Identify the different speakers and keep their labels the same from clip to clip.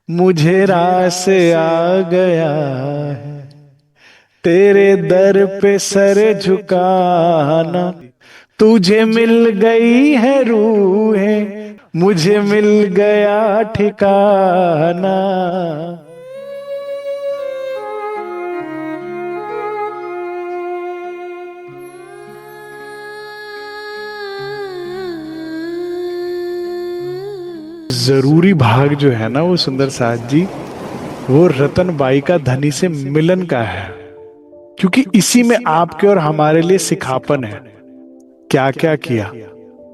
Speaker 1: मुझे रास आ गया है तेरे दर पे सर झुकाना। तुझे मिल गई है रूहें, मुझे मिल गया ठिकाना। जरूरी भाग जो है ना वो सुंदर साथ जी, वो रतन बाई का धनी से मिलन का है। क्योंकि इसी में आपके और हमारे लिए सिखापन है। क्या क्या किया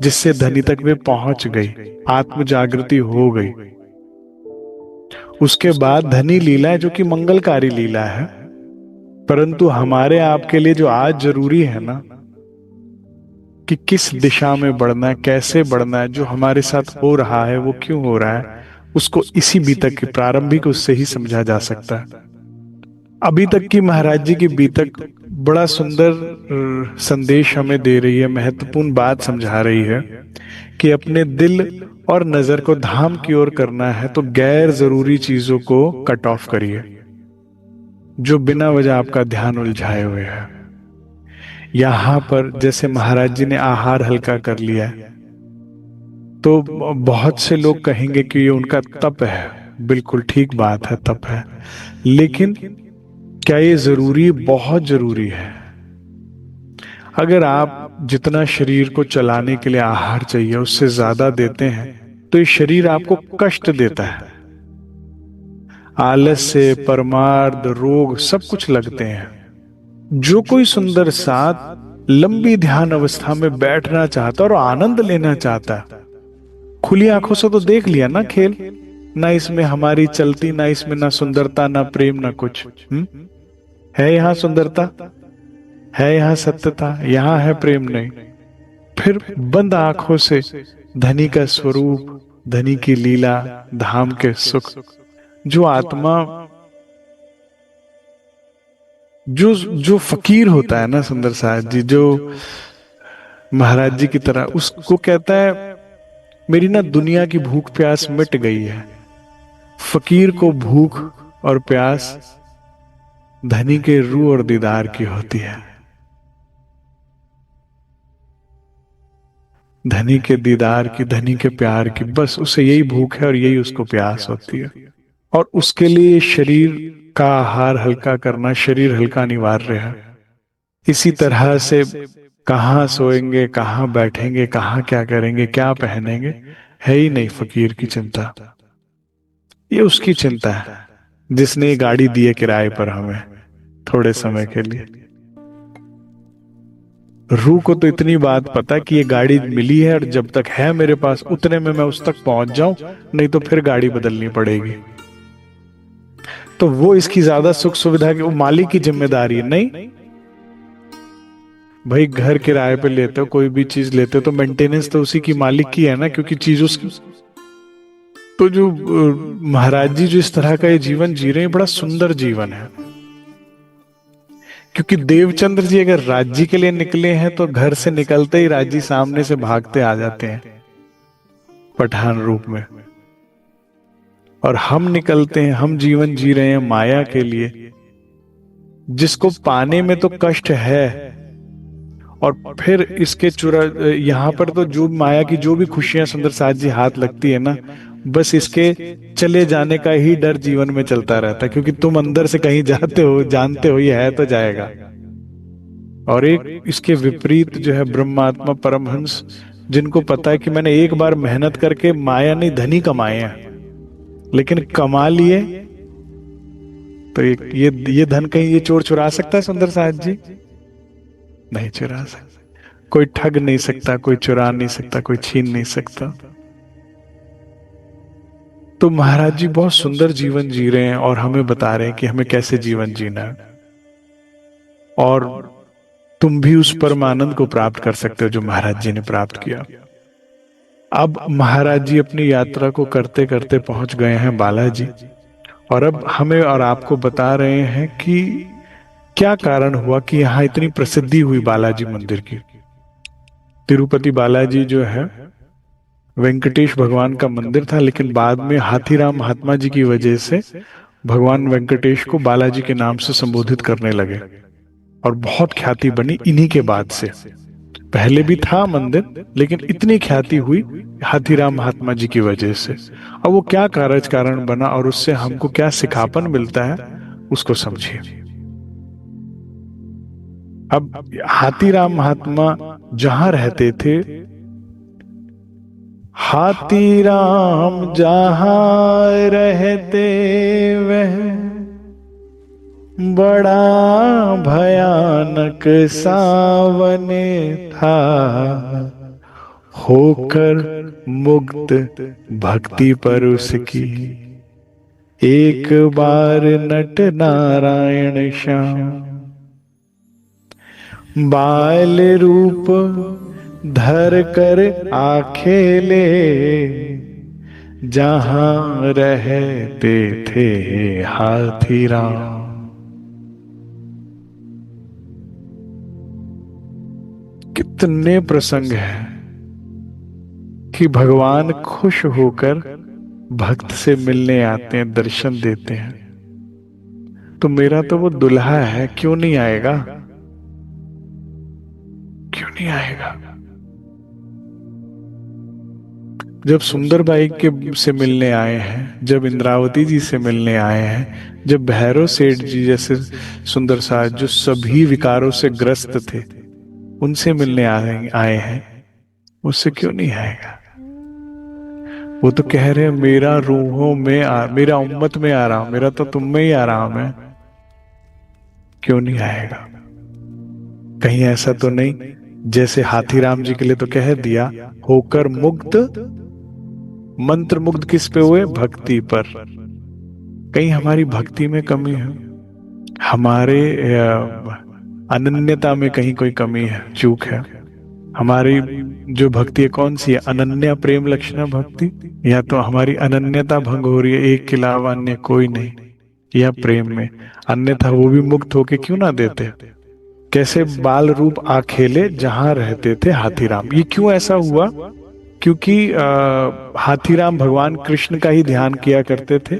Speaker 1: जिससे धनी तक वे पहुंच गई, आत्म जागृति हो गई। उसके बाद धनी लीला है जो कि मंगलकारी लीला है। परंतु हमारे आपके लिए जो आज जरूरी है ना, कि किस दिशा में बढ़ना है, कैसे बढ़ना है, जो हमारे साथ हो रहा है वो क्यों हो रहा है, उसको इसी बीतक के प्रारंभिक उससे ही समझा जा सकता है। अभी तक की महाराज जी की बीतक बड़ा सुंदर संदेश हमें दे रही है, महत्वपूर्ण बात समझा रही है कि अपने दिल और नजर को धाम की ओर करना है तो गैर जरूरी चीजों को कट ऑफ करिए, जो बिना वजह आपका ध्यान उलझाए हुए है। यहां पर जैसे महाराज जी ने आहार हल्का कर लिया है, तो बहुत से लोग कहेंगे कि ये उनका तप है। बिल्कुल ठीक बात है, तप है। लेकिन क्या ये जरूरी? बहुत जरूरी है। अगर आप जितना शरीर को चलाने के लिए आहार चाहिए उससे ज्यादा देते हैं तो ये शरीर आपको कष्ट देता है। आलस्य, परमार्थ, रोग सब कुछ लगते हैं। जो कोई सुंदर साथ लंबी ध्यान अवस्था में बैठना चाहता और आनंद लेना चाहता, खुली आंखों से तो देख लिया ना खेल, ना इसमें हमारी चलती, ना इसमें ना सुंदरता, ना प्रेम, ना कुछ। है यहाँ सुंदरता, है यहाँ सत्यता, यहाँ है प्रेम नहीं। फिर बंद आंखों से धनी का स्वरूप, धनी की लीला, धाम के सुख, जो आत्मा, जो जो फकीर होता है ना सुंदर साहब जी, जो महाराज जी की तरह, उसको कहता है मेरी ना दुनिया की भूख प्यास मिट गई है। फकीर को भूख और प्यास धनी के रूह और दीदार की होती है। धनी के दीदार की, धनी के प्यार की, बस उसे यही भूख है और यही उसको प्यास होती है। और उसके लिए शरीर का आहार हल्का करना, शरीर हल्का अनिवार्य है। इसी तरह से कहाँ सोएंगे, कहाँ बैठेंगे, कहाँ क्या करेंगे, क्या पहनेंगे, है ही नहीं फकीर की चिंता। ये उसकी चिंता है जिसने ये गाड़ी दी है किराए पर हमें थोड़े समय के लिए। रूह को तो इतनी बात पता कि ये गाड़ी मिली है और जब तक है मेरे पास उतने में मैं उस तक पहुंच जाऊं, नहीं तो फिर गाड़ी बदलनी पड़ेगी। तो वो इसकी ज्यादा सुख सुविधा की वो मालिक की जिम्मेदारी है नहीं। भाई घर किराए पे लेते हो, कोई भी चीज लेते हो तो मेंटेनेंस तो उसी की, मालिक की है ना, क्योंकि चीज उसकी। तो जो महाराज जी जो इस तरह का ये जीवन जी रहे हैं, बड़ा सुंदर जीवन है। क्योंकि देवचंद्र जी अगर राज्य के लिए निकले हैं तो घर से निकलते ही राज्य सामने से भागते आ जाते हैं पठान रूप में। और हम निकलते हैं, हम जीवन जी रहे हैं माया के लिए, जिसको पाने में तो कष्ट है। और फिर इसके चुरा यहाँ पर तो जो माया की जो भी खुशियां सुंदर साथ जी हाथ लगती है ना, बस इसके चले जाने का ही डर जीवन में चलता रहता है। क्योंकि तुम अंदर से कहीं जाते हो, जानते हो ये है तो जाएगा। और एक इसके विपरीत जो है ब्रह्मात्मा परमहंस, जिनको पता है कि मैंने एक बार मेहनत करके माया नहीं धनी कमाए हैं, लेकिन कमा लिए तो ये धन कहीं ये चोर चुरा सकता है सुंदर साहब जी? नहीं चुरा सकता। कोई ठग नहीं सकता, कोई चुरा नहीं सकता, कोई छीन नहीं सकता। तो महाराज जी बहुत सुंदर जीवन जी रहे हैं और हमें बता रहे हैं कि हमें कैसे जीवन जीना है। और तुम भी उस परमानंद को प्राप्त कर सकते हो जो महाराज जी ने प्राप्त किया। अब महाराज जी अपनी यात्रा को करते करते पहुंच गए हैं बालाजी, और अब हमें और आपको बता रहे हैं कि क्या कारण हुआ कि यहाँ इतनी प्रसिद्धि हुई बालाजी मंदिर की। तिरुपति बालाजी जो है वेंकटेश भगवान का मंदिर था, लेकिन बाद में हाथीराम महात्मा जी की वजह से भगवान वेंकटेश को बालाजी के नाम से संबोधित करने लगे और बहुत ख्याति बनी इन्हीं के बाद से। पहले भी था मंदिर, लेकिन इतनी ख्याति हुई हाथीराम महात्मा जी की वजह से। अब वो क्या कारज कारण बना और उससे हमको क्या सिखापन मिलता है, उसको समझिए। अब हाथीराम महात्मा जहां रहते थे, हाथीराम जहां रहते वह बड़ा भयानक सावन था, होकर मुक्त भक्ति पर उसकी एक बार नट नारायण श्याम। बाल रूप धर कर आखेले जहां रहते थे हाथीराम। कितने प्रसंग हैं कि भगवान खुश होकर भक्त से मिलने आते हैं, दर्शन देते हैं। तो मेरा तो वो दुल्हा है, क्यों नहीं आएगा, क्यों नहीं आएगा। जब सुंदरबाई के से मिलने आए हैं, जब इंद्रावती जी से मिलने आए हैं, जब भैरव सेठ जी जैसे सुंदर साज जो सभी विकारों से ग्रस्त थे उनसे मिलने आए हैं, उससे क्यों नहीं आएगा। वो तो कह रहे हैं मेरा रूहों में मेरा उम्मत में आराम, मेरा तो तुम में ही आराम है, क्यों नहीं आएगा। कहीं ऐसा तो नहीं जैसे हाथीराम जी के लिए तो कह दिया, होकर मुग्ध, मंत्र मुग्ध किस पे हुए, भक्ति पर। कहीं हमारी भक्ति में कमी है, हमारे अनन्यता में कहीं कोई कमी है, चूक है। हमारी जो भक्ति है कौन सी है, अनन्या प्रेम लक्षणा भक्ति, या तो हमारी अनन्यता भंग हो रही है, एक के अलावा अन्य कोई नहीं, या प्रेम में अन्यथा वो भी मुक्त होके क्यों ना देते। कैसे बाल रूप आखेले जहां रहते थे हाथीराम। ये क्यों ऐसा हुआ, क्योंकि हाथीराम भगवान कृष्ण का ही ध्यान किया करते थे।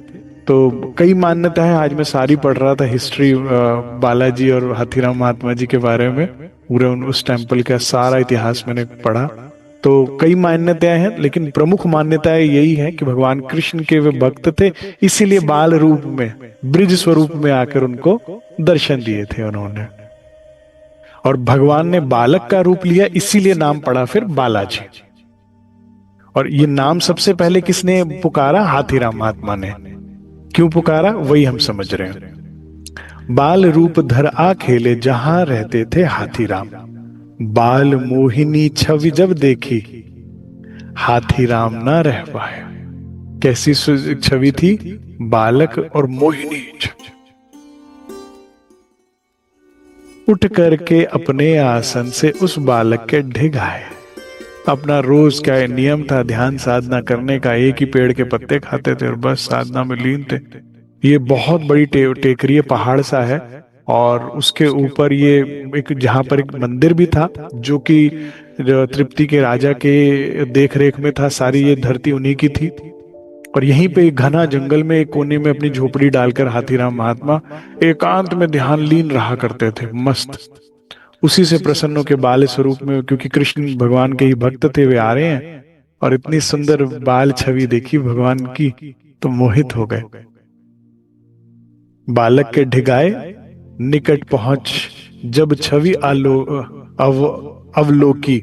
Speaker 1: तो कई मान्यता है, आज मैं सारी पढ़ रहा था हिस्ट्री बालाजी और हाथीराम महात्मा जी के बारे में, पूरे उस टेम्पल का सारा इतिहास मैंने पढ़ा। तो कई मान्यताएं हैं, लेकिन प्रमुख मान्यताएं यही है कि भगवान कृष्ण के वे भक्त थे, इसीलिए बाल रूप में, ब्रिज स्वरूप में आकर उनको दर्शन दिए थे उन्होंने। और भगवान ने बालक का रूप लिया, इसीलिए नाम पड़ा फिर बालाजी। और ये नाम सबसे पहले किसने पुकारा, हाथीराम महात्मा ने। क्यों पुकारा वही हम समझ रहे हैं। बाल रूप धर आ खेले जहां रहते थे हाथीराम, बाल मोहिनी छवि जब देखी हाथीराम ना रह पाए। कैसी छवि थी, बालक और मोहिनी छवि। उठ करके अपने आसन से उस बालक के ढिग आए। अपना रोज का नियम था ध्यान साधना करने का, एक ही पेड़ के पत्ते खाते थे और बस साधना में लीन थे। ये बहुत बड़ी टेकरी पहाड़ सा है, और उसके ऊपर ये एक, जहां पर एक मंदिर भी था जो कि तृप्ति के राजा के देख रेख में था, सारी ये धरती उन्हीं की थी। और यहीं पे एक घना जंगल में एक कोने में अपनी झोपड़ी डालकर हाथीराम महात्मा एकांत में ध्यान लीन रहा करते थे, मस्त। उसी से प्रसन्नों के बाल स्वरूप में, क्योंकि कृष्ण भगवान के ही भक्त थे, वे आ रहे हैं और इतनी सुंदर बाल छवि देखी भगवान की तो मोहित हो गए। बालक के ढिगाए निकट पहुंच जब छवि अवलोकी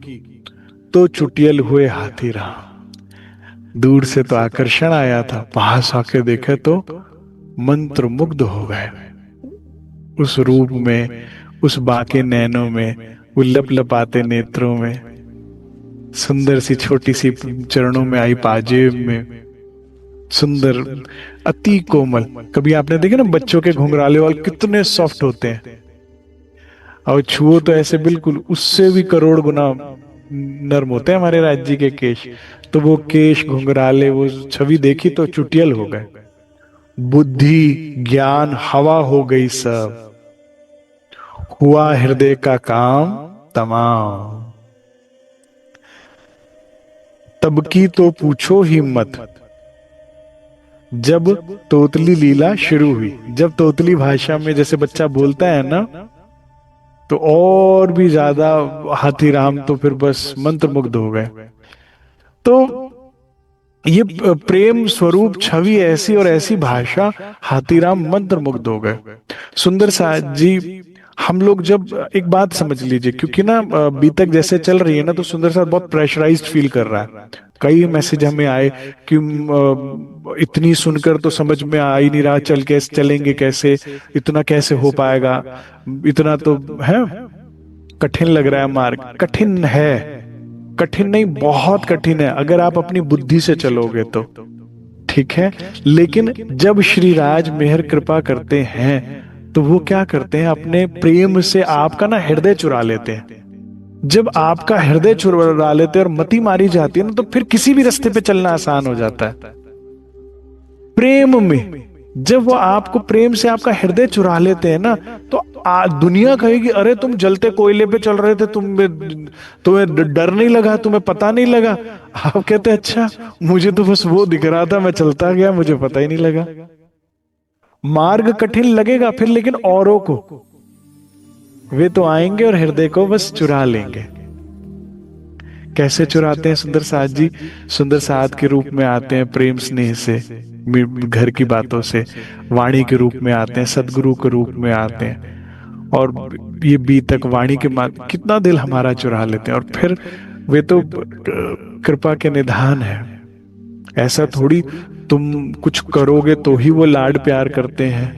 Speaker 1: तो चुटियल हुए हाथीराम। दूर से तो आकर्षण आया था, पास आके देखे तो मंत्र मुग्ध हो गए उस रूप में, उस बाके नैनों में, वो लप लपाते नेत्रों में, सुंदर सी छोटी सी चरणों में आई पाजेब में, सुंदर अति कोमल। कभी आपने देखे ना बच्चों के घुंघराले वाल कितने सॉफ्ट होते हैं, और छुओ तो ऐसे बिल्कुल उससे भी करोड़ गुना नर्म होते हैं हमारे राज्य के केश। तो वो केश घुंघराले, वो छवि देखी तो चुटियल हो गए। बुद्धि ज्ञान हवा हो गई सब, हुआ हृदय का काम तमाम। तब की तो पूछो ही मत, जब तोतली लीला शुरू हुई। जब तोतली भाषा में जैसे बच्चा बोलता है ना, तो और भी ज्यादा हाथीराम तो फिर बस मंत्रमुग्ध हो गए। तो ये प्रेम स्वरूप छवि ऐसी और ऐसी भाषा, हाथीराम मंत्रमुग्ध हो गए। सुंदर साथ जी, हम लोग जब एक बात समझ लीजिए, क्योंकि ना बीतक जैसे चल रही है ना, तो सुंदर साथ बहुत प्रेशराइज्ड फील कर रहा है। कई मैसेज हमें आए कि इतनी सुनकर तो समझ में आ ही नहीं रहा, चलेंगे कैसे, इतना कैसे हो पाएगा, इतना तो है, कठिन लग रहा है मार्ग। कठिन है, कठिन नहीं, बहुत कठिन है अगर आप अपनी बुद्धि से चलोगे तो, ठीक है। लेकिन जब श्री राज मेहर कृपा करते हैं, तो वो क्या करते हैं, अपने प्रेम से आपका ना हृदय चुरा लेते हैं। जब आपका हृदय चुरा लेते हैं और मति मारी जाती है ना, तो फिर किसी भी रास्ते पे चलना आसान हो जाता है। प्रेम में जब वो आपको प्रेम से आपका हृदय चुरा लेते हैं ना, तो दुनिया कहेगी, अरे तुम जलते कोयले पे चल रहे थे, तुम्हें डर नहीं लगा, तुम्हें पता नहीं लगा। आप कहते हैं, अच्छा मुझे तो बस वो दिख रहा था, मैं चलता गया, मुझे पता ही नहीं लगा। मार्ग कठिन लगेगा फिर, लेकिन औरों को, वे तो आएंगे और हृदय को बस चुरा लेंगे। कैसे चुराते हैं सुंदर साथ जी? सुंदर साथ के रूप में आते हैं प्रेम स्नेह से, घर की बातों से, वाणी के रूप में आते हैं, सदगुरु के रूप में आते हैं, और ये बीतक वाणी के माध्यम कितना दिल हमारा चुरा लेते हैं। और फिर वे तो कृपा के निधान है। ऐसा थोड़ी तुम कुछ करोगे तो ही वो लाड प्यार करते हैं,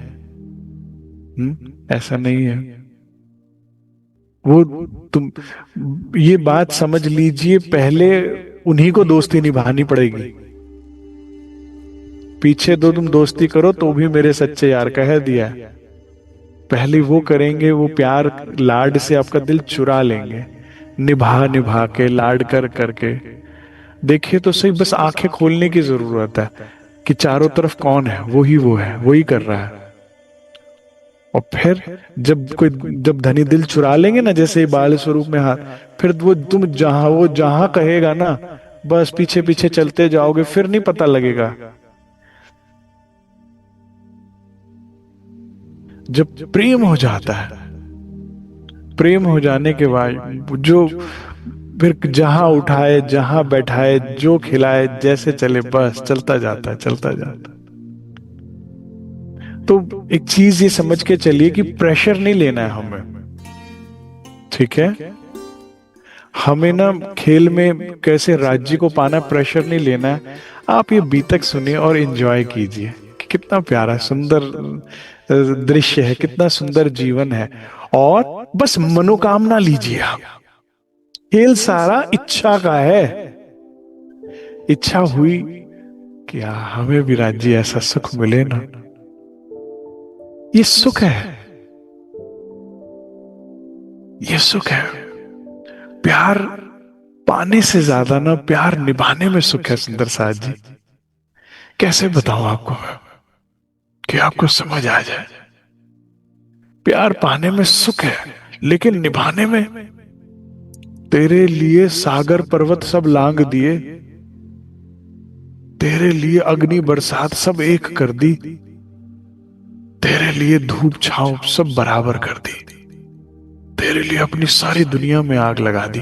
Speaker 1: ऐसा नहीं है। वो तुम ये बात समझ लीजिए, पहले उन्हीं को दोस्ती निभानी पड़ेगी। पीछे दो तुम दोस्ती करो तो भी मेरे सच्चे यार कह दिया, पहले वो करेंगे, वो प्यार लाड से आपका दिल चुरा लेंगे, निभा निभा के, लाड कर करके। देखिए तो सही, बस आंखें खोलने की जरूरत है कि चारों तरफ कौन है, वो है, वही कर रहा है। और फिर जब धनी दिल चुरा लेंगे ना, जैसे बाल स्वरूप में हाथ, फिर वो जहां कहेगा ना, बस पीछे पीछे चलते जाओगे, फिर नहीं पता लगेगा। जब प्रेम हो जाता है, प्रेम हो जाने के बाद जो फिर जहां उठाए, जहां बैठाए, जो खिलाए, जैसे चले, बस चलता जाता है, चलता जाता है। तो एक चीज ये समझ के चलिए कि प्रेशर नहीं लेना है हमें, ठीक है। हमें ना खेल में कैसे राज्य को पाना, प्रेशर नहीं लेना है। आप ये बीतक सुनिए और एंजॉय कीजिए कि कितना प्यारा सुंदर दृश्य है, कितना सुंदर जीवन है। और बस मनोकामना लीजिए आप, खेल सारा इच्छा का है। इच्छा हुई कि हमें भी राज्य ऐसा सुख मिले ना, ये सुख है, ये सुख है। प्यार पाने से ज्यादा ना प्यार निभाने में सुख है सुंदर साथ जी। कैसे बताऊं आपको कि आपको समझ आ जाए। प्यार पाने में सुख है, लेकिन निभाने में, तेरे लिए सागर पर्वत सब लांग दिए, तेरे लिए अग्नि बरसात सब एक कर दी, तेरे लिए धूप छांव सब बराबर कर दी, तेरे लिए अपनी सारी दुनिया में आग लगा दी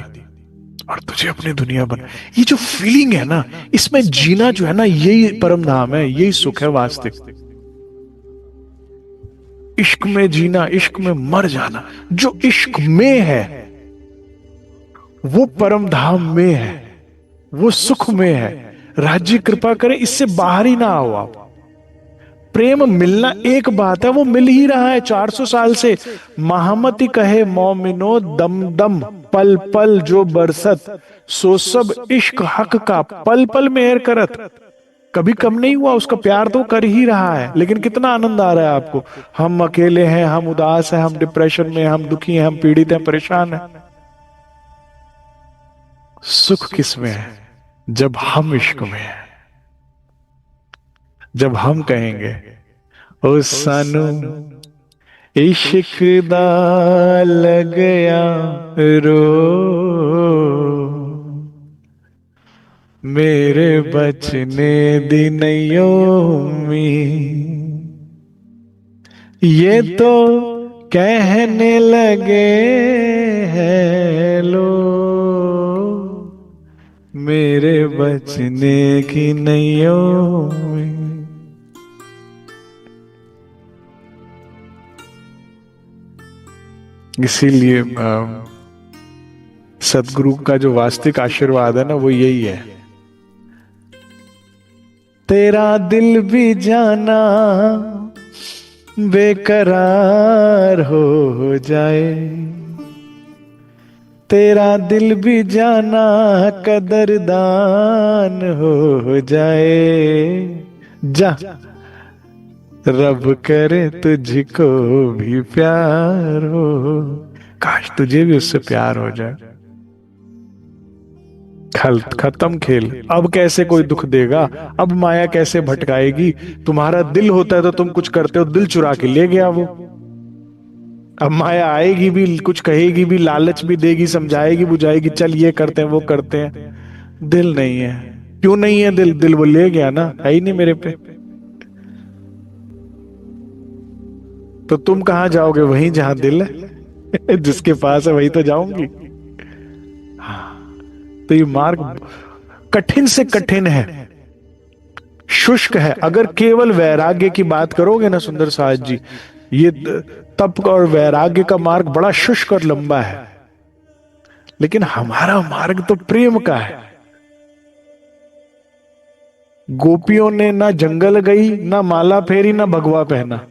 Speaker 1: और तुझे अपनी दुनिया बना। ये जो फीलिंग है ना, इसमें जीना जो है ना, यही परम धाम है, यही सुख है वास्तविक। इश्क में जीना, इश्क में मर जाना, जो इश्क में है वो परम धाम में है, वो सुख में है। राज्य कृपा करे इससे बाहर ही ना आओ आप। प्रेम मिलना एक बात है, वो मिल ही रहा है 400 साल से। महामती कहे मोमिनो दम दम, पल पल जो बरसत, सो सब इश्क हक का पल पल मेहर करत। कभी कम नहीं हुआ, उसका प्यार तो कर ही रहा है, लेकिन कितना आनंद आ रहा है आपको। हम अकेले हैं, हम उदास हैं, हम डिप्रेशन में, हम दुखी हैं, हम पीड़ित हैं, परेशान हैं। सुख किसमें है? जब हम इश्क में हैं, जब हम कहेंगे ओ सानू इश्क दा लगया रो, मेरे बचने दी नैयों में, ये तो कहने लगे हैं लोग, मेरे बचने की नैयों में। इसीलिए सदगुरु का जो वास्तविक आशीर्वाद है ना, वो यही है, तेरा दिल भी जाना बेकरार हो जाए, तेरा दिल भी जाना कदरदान हो जाए, जा रब करे तुझको भी प्यार हो। काश तुझे भी उससे प्यार हो जाए। खत्म खेल। अब कैसे कोई दुख देगा, अब माया कैसे भटकाएगी। तुम्हारा दिल होता है तो तुम कुछ करते हो, दिल चुरा के ले गया वो। अब माया आएगी भी, कुछ कहेगी भी, लालच भी देगी, समझाएगी बुझाएगी, चल ये करते हैं वो करते हैं। दिल नहीं है। क्यों नहीं है दिल? दिल वो ले गया ना, है ही नहीं मेरे पे। तो तुम कहां जाओगे? वहीं जहां दिल है जिसके पास है वही तो जाऊंगी। हाँ, तो ये मार्ग कठिन से कठिन है, शुष्क है। अगर केवल वैराग्य की बात करोगे ना सुंदर साज जी, ये तप और वैराग्य का मार्ग बड़ा शुष्क और लंबा है। लेकिन हमारा मार्ग तो प्रेम का है। गोपियों ने ना जंगल गई, ना माला फेरी, ना भगवा पहना।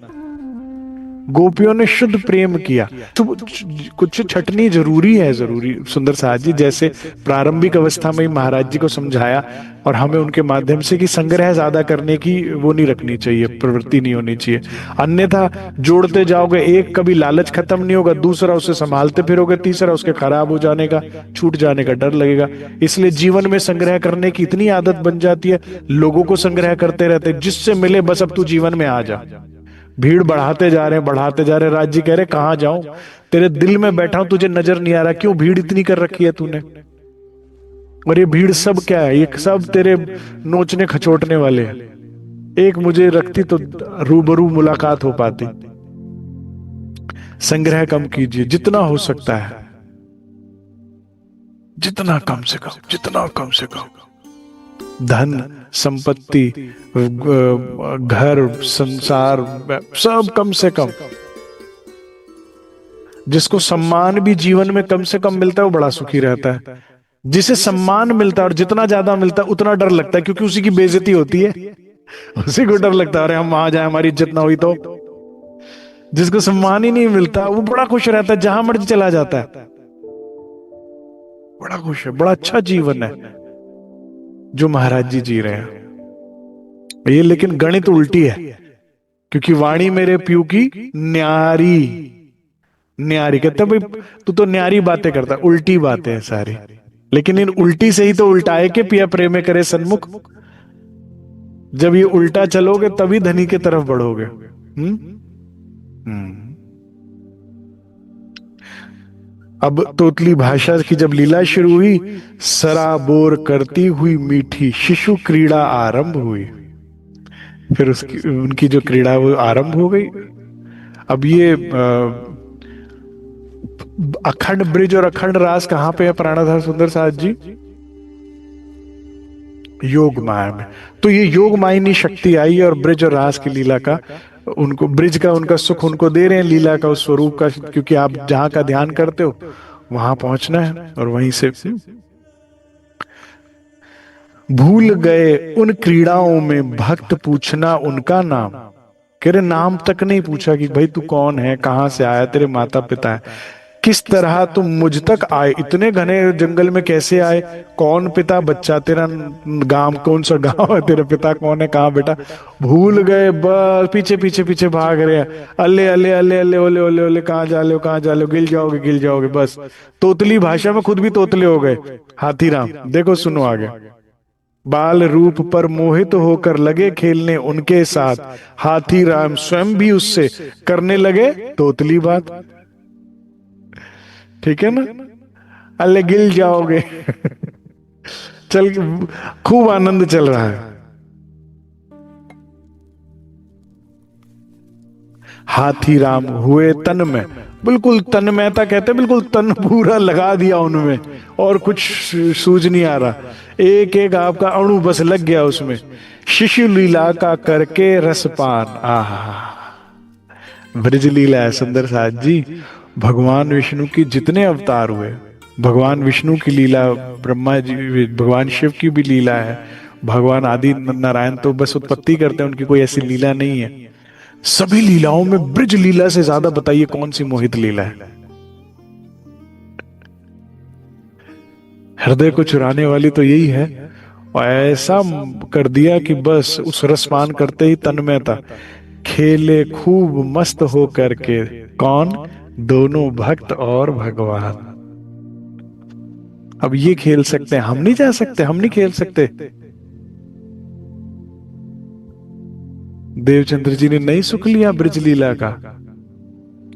Speaker 1: गोपियों ने शुद्ध प्रेम किया। तो कुछ छटनी जरूरी है, जरूरी सुंदर साज जी। जैसे प्रारंभिक अवस्था में ही महाराज जी को समझाया और हमें उनके माध्यम से कि संग्रह ज्यादा करने की वो नहीं रखनी चाहिए, प्रवृत्ति नहीं होनी चाहिए। अन्यथा जोड़ते जाओगे, एक कभी लालच खत्म नहीं होगा, दूसरा उसे संभालते फिरोगे, तीसरा उसके खराब हो जाने का, छूट जाने का डर लगेगा। इसलिए जीवन में संग्रह करने की इतनी आदत बन जाती है, लोगों को संग्रह करते रहते, जिससे मिले बस अब तू जीवन में आ जा। भीड़ बढ़ाते जा रहे हैं, बढ़ाते जा रहे हैं। राज्य कह रहे कहां जाऊं, तेरे दिल में बैठा हूं, तुझे नजर नहीं आ रहा। क्यों भीड़ इतनी कर रखी है तूने? और ये भीड़ सब क्या है? ये सब तेरे नोचने खचोटने वाले हैं। एक मुझे रखती तो रूबरू मुलाकात हो पाती। संग्रह कम कीजिए जितना हो सकता है, जितना कम से कम, जितना कम से कम। धन संपत्ति, घर संसार, सब कम से कम। जिसको सम्मान भी जीवन में कम से कम मिलता है वो बड़ा सुखी रहता है। जिसे सम्मान मिलता है और जितना ज्यादा मिलता है उतना डर लगता है, क्योंकि उसी की बेइज्जती होती है। उसी को डर लगता है, अरे हम वहां जाए हमारी इज्जत ना हुई तो। जिसको सम्मान ही नहीं मिलता वो बड़ा खुश रहता है, जहां मर्जी चला जाता है, बड़ा खुश है। बड़ा अच्छा जीवन है जो महाराज जी जी रहे हैं। ये लेकिन गणित उल्टी है, क्योंकि वाणी मेरे प्यू की न्यारी। न्यारी कहते भाई तू तो न्यारी बातें करता, उल्टी बातें हैं सारी। लेकिन इन उल्टी से ही तो उल्टाए के पिया प्रेमे करे सन्मुख। जब ये उल्टा चलोगे तभी धनी के तरफ बढ़ोगे। अब तोतली भाषा की जब लीला शुरू हुई, सराबोर करती हुई मीठी शिशु क्रीड़ा आरंभ हुई। फिर उसकी उनकी जो क्रीड़ा वो आरंभ हो गई। अब ये अखंड ब्रिज और अखंड रास कहां पे है प्राणाधार सुंदर साथ जी? योग माया में। तो ये योग मायनी शक्ति आई और ब्रिज और रास की लीला का उनको, ब्रिज का उनका सुख उनको दे रहे हैं, लीला का उस स्वरूप का। क्योंकि आप जहां का ध्यान करते हो वहां पहुंचना है और वहीं से भूल गए उन क्रीड़ाओं में भक्त पूछना उनका नाम। कह रहे नाम तक नहीं पूछा कि भाई तू कौन है, कहां से आया, तेरे माता पिता है, किस तरह तुम मुझ तक आए, इतने घने जंगल में कैसे आए, कौन पिता बच्चा तेरा, गांव कौन सा गांव है, तेरे पिता कौन है, कहाँ बेटा। भूल गए, बस पीछे पीछे पीछे भाग रहे हैं। अल्ले अल्ले अल्ले अल्ले ओले ओले ओले, कहाँ जा लो कहाँ जा लो, गिल जाओगे गिल जाओगे। बस तोतली भाषा में खुद भी तोतले हो गए। हाथीराम देखो सुनो आगे। बाल रूप पर मोहित होकर लगे खेलने उनके साथ, हाथीराम स्वयं भी उससे करने लगे तोतली बात। ठीक है ना? अल्ले गिल जाओगे चल खूब आनंद चल रहा है। हाथी राम हुए तन में, बिल्कुल तन्मयता कहते हैं, बिल्कुल तन पूरा लगा दिया उनमें, और कुछ सूझ नहीं आ रहा, एक एक आपका अणु बस लग गया उसमें। शिशु लीला का करके रसपान, आहा, ब्रज लीला है सुंदर साथ जी। भगवान विष्णु की जितने अवतार हुए, भगवान विष्णु की लीला, ब्रह्मा जी, भगवान शिव की भी लीला है, भगवान आदि नारायण तो बस उत्पत्ति करते हैं, उनकी कोई ऐसी लीला नहीं है। सभी लीलाओं में ब्रज लीला से ज्यादा बताइए कौन सी मोहित लीला है? हृदय को चुराने वाली तो यही है। और ऐसा कर दिया कि बस उस रसपान करते ही तन्मयता, खेले खूब मस्त हो करके, कौन? दोनों भक्त और भगवान। अब ये खेल सकते हैं, हम नहीं जा सकते, हम नहीं खेल सकते। देवचंद्र जी ने नहीं सुख लिया ब्रज लीला का?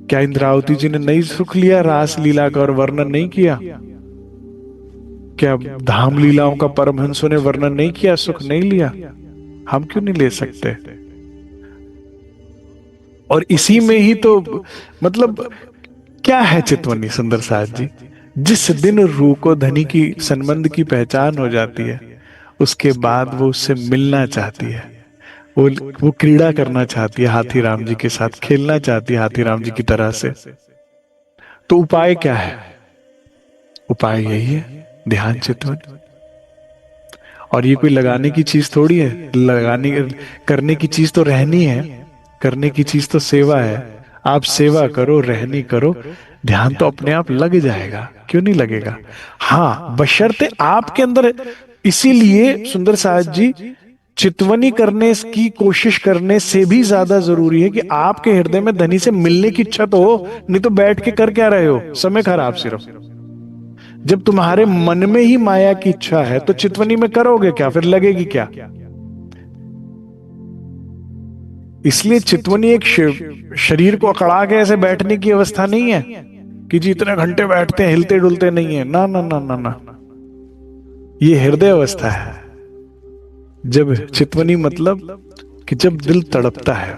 Speaker 1: क्या इंद्रावती जी ने नहीं सुख लिया रास लीला का और वर्णन नहीं किया? क्या धाम लीलाओं का परमहंसों ने वर्णन नहीं किया, सुख नहीं लिया? हम क्यों नहीं ले सकते? और इसी में ही तो मतलब क्या है चितवनी सुंदर साथ जी? जिस दिन रूह को धनी की संबंध की पहचान हो जाती है, उसके बाद वो उससे मिलना चाहती है, वो क्रीड़ा करना चाहती है, हाथी राम जी के साथ खेलना चाहती है, हाथी राम जी की तरह से। तो उपाय क्या है? उपाय यही है, ध्यान चितवन। और ये कोई लगाने की चीज थोड़ी है, लगाने करने की चीज तो रहनी है, करने की चीज तो सेवा है। आप सेवा करो, रहनी करो, ध्यान तो अपने आप लग जाएगा, क्यों नहीं लगेगा? हाँ, बशर्ते आपके अंदर। इसीलिए सुंदर साहब जी, चितवनी करने की कोशिश करने से भी ज्यादा जरूरी है कि आपके हृदय में धनी से मिलने की इच्छा तो हो, नहीं तो बैठ के कर क्या रहे हो, समय खराब सिर्फ। जब तुम्हारे मन में ही माया की इच्छा है तो चितवनी में करोगे क्या, फिर लगेगी क्या? इसलिए चितवनी एक शरीर को अकड़ा के ऐसे बैठने की अवस्था नहीं है कि जी इतने घंटे बैठते हैं, हिलते डुलते नहीं है, ना ना ना ना ना। ये हृदय अवस्था है। जब चितवनी मतलब कि जब दिल तड़पता है,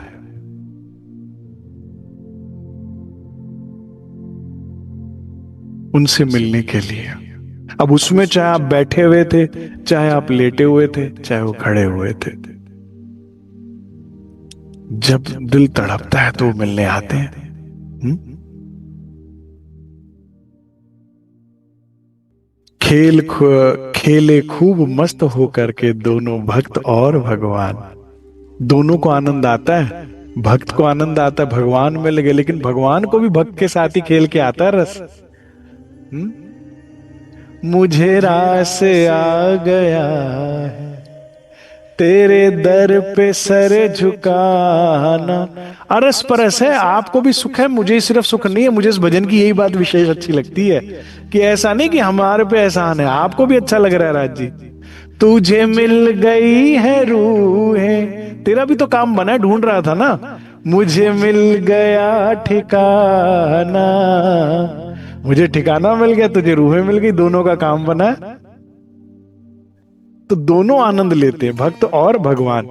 Speaker 1: उनसे मिलने के लिए। अब उसमें चाहे आप बैठे हुए थे, चाहे आप लेटे हुए थे, चाहे वो खड़े हुए थे, जब दिल तड़पता है तो वो मिलने आते हैं। खेले खूब मस्त होकर के दोनों भक्त और भगवान। दोनों को आनंद आता है, भक्त को आनंद आता है, भगवान मिल गए, लेकिन भगवान को भी भक्त के साथ ही खेल के आता है रस। मुझे रास आ गया है, तेरे दर पे सर झुकाना। अरस परस है, आपको भी सुख है, मुझे सिर्फ सुख नहीं है। मुझे इस भजन की यही बात विशेष अच्छी लगती है कि ऐसा नहीं कि हमारे पे एहसान है, आपको भी अच्छा लग रहा है राज जी। तुझे मिल गई है रूहें, तेरा भी तो काम बना है, ढूंढ रहा था ना। मुझे मिल गया ठिकाना, मुझे ठिकाना मिल गया, तुझे रूहें मिल गई, दोनों का काम बना। तो दोनों आनंद लेते हैं, भक्त और भगवान।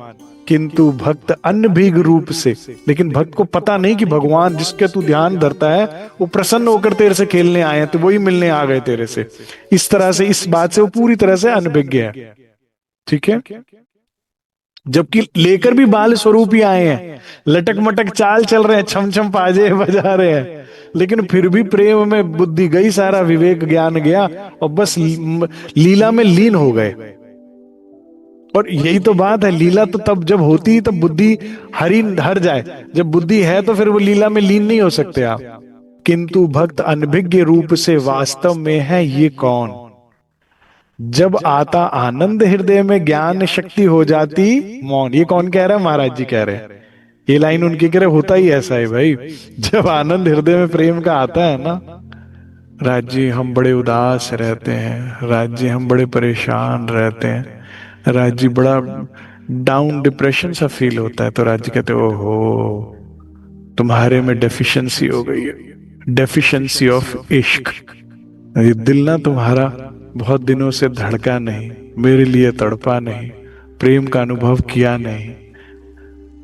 Speaker 1: किंतु भक्त अनभिग रूप से, लेकिन भक्त को पता नहीं कि भगवान जिसके तू ध्यान धरता है वो प्रसन्न होकर तेरे से खेलने आए हैं, तो वही मिलने आ गए तेरे से। इस तरह से, इस बात से वो पूरी तरह से अनभिज्ञ है। ठीक है, जबकि लेकर भी बाल स्वरूप ही आए हैं, लटक मटक चाल चल रहे हैं, छम छम पाजे बजा रहे हैं, लेकिन फिर भी प्रेम में बुद्धि गई, सारा विवेक ज्ञान गया और बस लीला में लीन हो गए। और यही तो बात है, लीला तो तब जब होती है तब बुद्धि हर जाए, जब बुद्धि है तो फिर वो लीला में लीन नहीं हो सकते आप। किंतु भक्त अनभिज्ञ रूप से वास्तव में है ये कौन? जब आता आनंद हृदय में, ज्ञान शक्ति हो जाती मौन। ये कौन कह रहा है? महाराज जी कह रहे हैं। ये लाइन उनकी कह रहे, होता ही ऐसा है भाई, जब आनंद हृदय में प्रेम का आता है ना। राज जी हम बड़े उदास रहते हैं, राज जी हम बड़े परेशान रहते हैं, राज जी बड़ा डाउन डिप्रेशन सा फील होता है, तो राज जी कहते ओहो तुम्हारे में डेफिशिएंसी हो गई है, डेफिशिएंसी ऑफ इश्क। ये दिल ना तुम्हारा बहुत दिनों से धड़का नहीं, मेरे लिए तड़पा नहीं, प्रेम का अनुभव किया नहीं,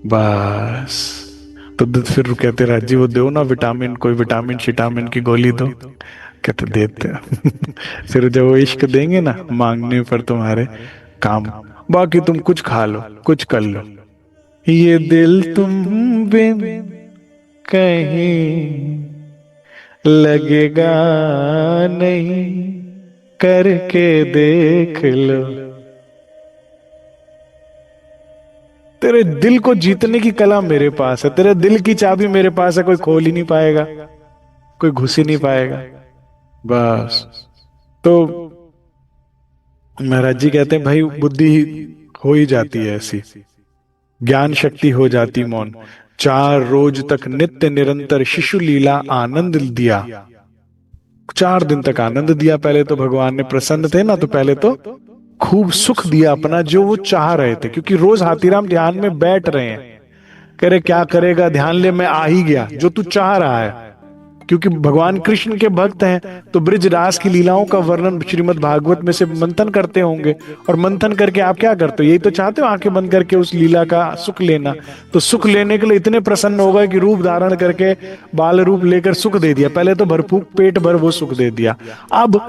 Speaker 1: बस। तो फिर कहते राजी वो दो ना विटामिन, कोई विटामिन शिटामिन की गोली दो। कहते देते फिर जब वो इश्क देंगे ना मांगने पर तुम्हारे काम, बाकी तुम कुछ खा लो कुछ कर लो, ये दिल तुम बिन कहीं लगेगा नहीं, करके देख लो। तेरे दिल को जीतने की कला मेरे पास है, तेरे दिल की चाबी मेरे पास है, कोई खोल ही नहीं पाएगा, कोई घुस ही नहीं पाएगा, बस। तो महाराज जी कहते हैं भाई बुद्धि हो ही जाती है ऐसी, ज्ञान शक्ति हो जाती मौन। 4 रोज तक नित्य निरंतर शिशु लीला आनंद दिया, 4 दिन तक आनंद दिया। पहले तो भगवान ने प्रसन्न थे ना, तो पहले तो खूब सुख दिया अपना जो वो चाह रहे थे, क्योंकि रोज हाथीराम ध्यान में बैठ रहे हैं, कह रहे क्या करेगा ध्यान ले, मैं आ ही गया जो तू चाह रहा है। क्योंकि भगवान कृष्ण के भक्त हैं तो ब्रिज रास की लीलाओं का वर्णन श्रीमद् भागवत में से मंथन करते होंगे, और मंथन करके आप क्या करते हो, यही तो चाहते हो आंखें बंद करके उस लीला का सुख लेना। तो सुख लेने के लिए इतने प्रसन्न हो गए कि रूप धारण करके बाल रूप लेकर सुख दे दिया, पहले तो भरपूर पेट भर वो सुख दे दिया। अब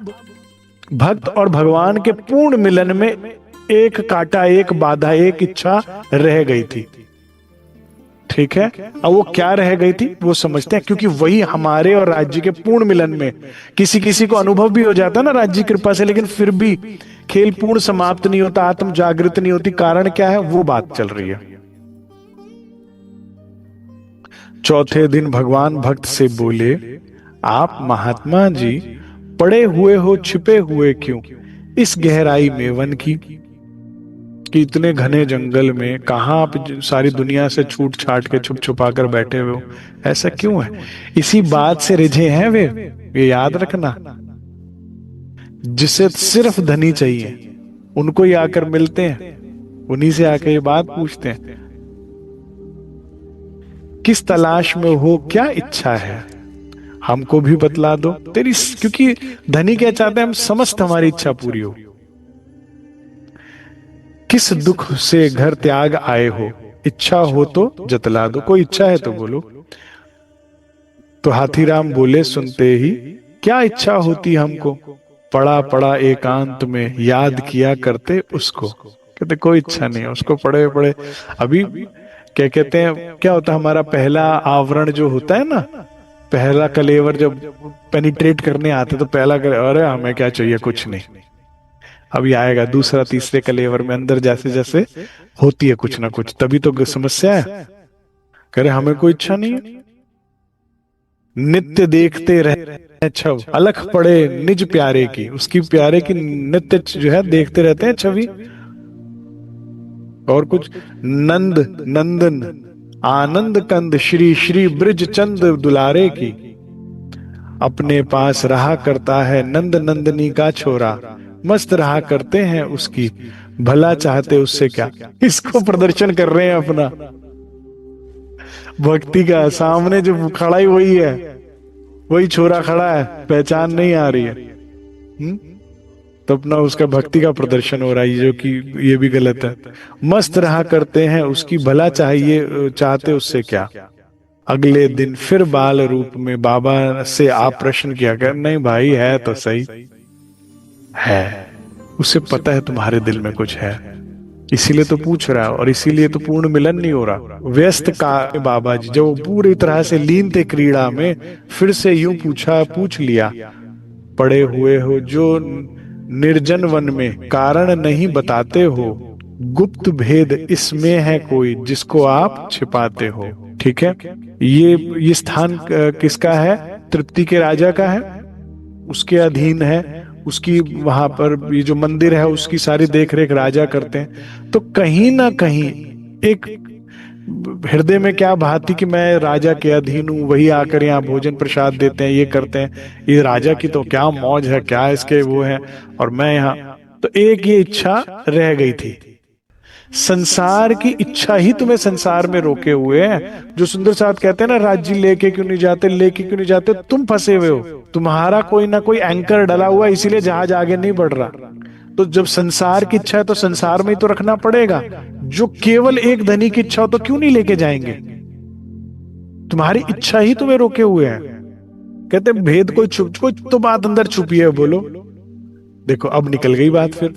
Speaker 1: भक्त और भगवान के पूर्ण मिलन में एक कांटा, एक बाधा, एक इच्छा रह गई थी, ठीक है। अब वो क्या रह गई थी वो समझते हैं, क्योंकि वही हमारे और राज्य के पूर्ण मिलन में किसी किसी को अनुभव भी हो जाता है ना राज्य की कृपा से, लेकिन फिर भी खेल पूर्ण समाप्त नहीं होता, आत्म जागृत नहीं होती। कारण क्या है वो बात चल रही है। चौथे दिन भगवान भक्त से बोले, आप महात्मा जी पड़े हुए हो छिपे हुए क्यों इस गहराई में वन की, कि इतने घने जंगल में कहां आप सारी दुनिया से छूट छाट के छुप छुपा कर बैठे हुए हो, ऐसा क्यों है। इसी बात से रिझे हैं वे, ये याद रखना। जिसे सिर्फ धनी चाहिए उनको ही आकर मिलते हैं, उन्हीं से आकर ये बात पूछते हैं, किस तलाश में हो, क्या इच्छा है, हमको भी बतला दो तेरी। क्योंकि धनी क्या चाहते हैं, हम समस्त हमारी इच्छा पूरी हो। किस दुख से घर त्याग आए हो, इच्छा हो तो जतला दो, कोई इच्छा है तो बोलो। तो हाथीराम बोले सुनते ही, क्या इच्छा होती हमको, पड़ा पड़ा एकांत में याद किया करते उसको। कहते कोई इच्छा नहीं है, उसको पड़े पड़े अभी क्या कहते हैं, क्या होता है हमारा पहला आवरण जो होता है ना, पहला कलेवर जब पेनिट्रेट करने आते तो पहला अरे हमें क्या चाहिए, कुछ नहीं। अभी आएगा दूसरा तीसरे कलेवर में अंदर जैसे जैसे होती है कुछ ना कुछ, तभी तो समस्या है। करे हमें कोई इच्छा नहीं है, नित्य देखते रहे छव, अलख पड़े निज प्यारे की, उसकी प्यारे की नित्य जो है देखते रहते हैं छवि। और कुछ नंद नंदन आनंद कंद श्री श्री ब्रिज चंद दुलारे की, अपने पास रहा करता है नंद नंदनी का छोरा, मस्त रहा करते हैं उसकी, भला चाहते उससे क्या। इसको प्रदर्शन कर रहे हैं अपना भक्ति का, सामने जो खड़ा ही वही है, वही छोरा खड़ा है, पहचान नहीं आ रही है। तो अपना उसका भक्ति का प्रदर्शन हो रहा है, जो कि ये भी गलत है। मस्त रहा करते हैं उसकी, भला चाहिए चाहते उससे क्या। अगले दिन फिर बाल रूप में बाबा से आप प्रश्न किया कर, नहीं भाई है तो सही है, उसे पता है तुम्हारे दिल में कुछ है, इसीलिए तो पूछ रहा है, और इसीलिए तो पूर्ण मिलन नहीं हो रहा। व्यस्त का बाबा जी जब पूरी तरह से लीन थे क्रीड़ा में, फिर से यूं पूछ लिया, पड़े हुए हो जो निर्जन वन में, कारण नहीं बताते हो, गुप्त भेद इसमें है कोई जिसको आप छिपाते हो। ठीक है, ये स्थान किसका है, तृप्ति के राजा का है, उसके अधीन है, उसकी वहां पर ये जो मंदिर है उसकी सारी देखरेख राजा करते हैं। तो कहीं ना कहीं एक हृदय में क्या भाती कि मैं राजा के अधीन हूं, वही आकर यहाँ भोजन प्रसाद देते हैं, ये करते हैं, ये राजा की तो क्या मौज है, क्या इसके वो है, और मैं यहाँ। तो एक ये इच्छा रह गई थी। संसार की इच्छा ही तुम्हें संसार में रोके हुए है। जो सुंदर साथ कहते हैं ना, राज्य लेके क्यों नहीं जाते, लेके क्यों नहीं जाते, तुम फंसे हुए हो। तुम्हारा कोई ना कोई एंकर डला हुआ है, इसीलिए जहाज आगे नहीं बढ़ रहा। तो जब संसार की इच्छा है तो संसार में ही तो रखना पड़ेगा। जो केवल एक धनी की इच्छा हो तो क्यों नहीं लेके जाएंगे। तुम्हारी इच्छा ही तुम्हें रोके हुए है। कहते भेद कोई तो बात अंदर छुपी है, बोलो। देखो अब निकल गई बात फिर।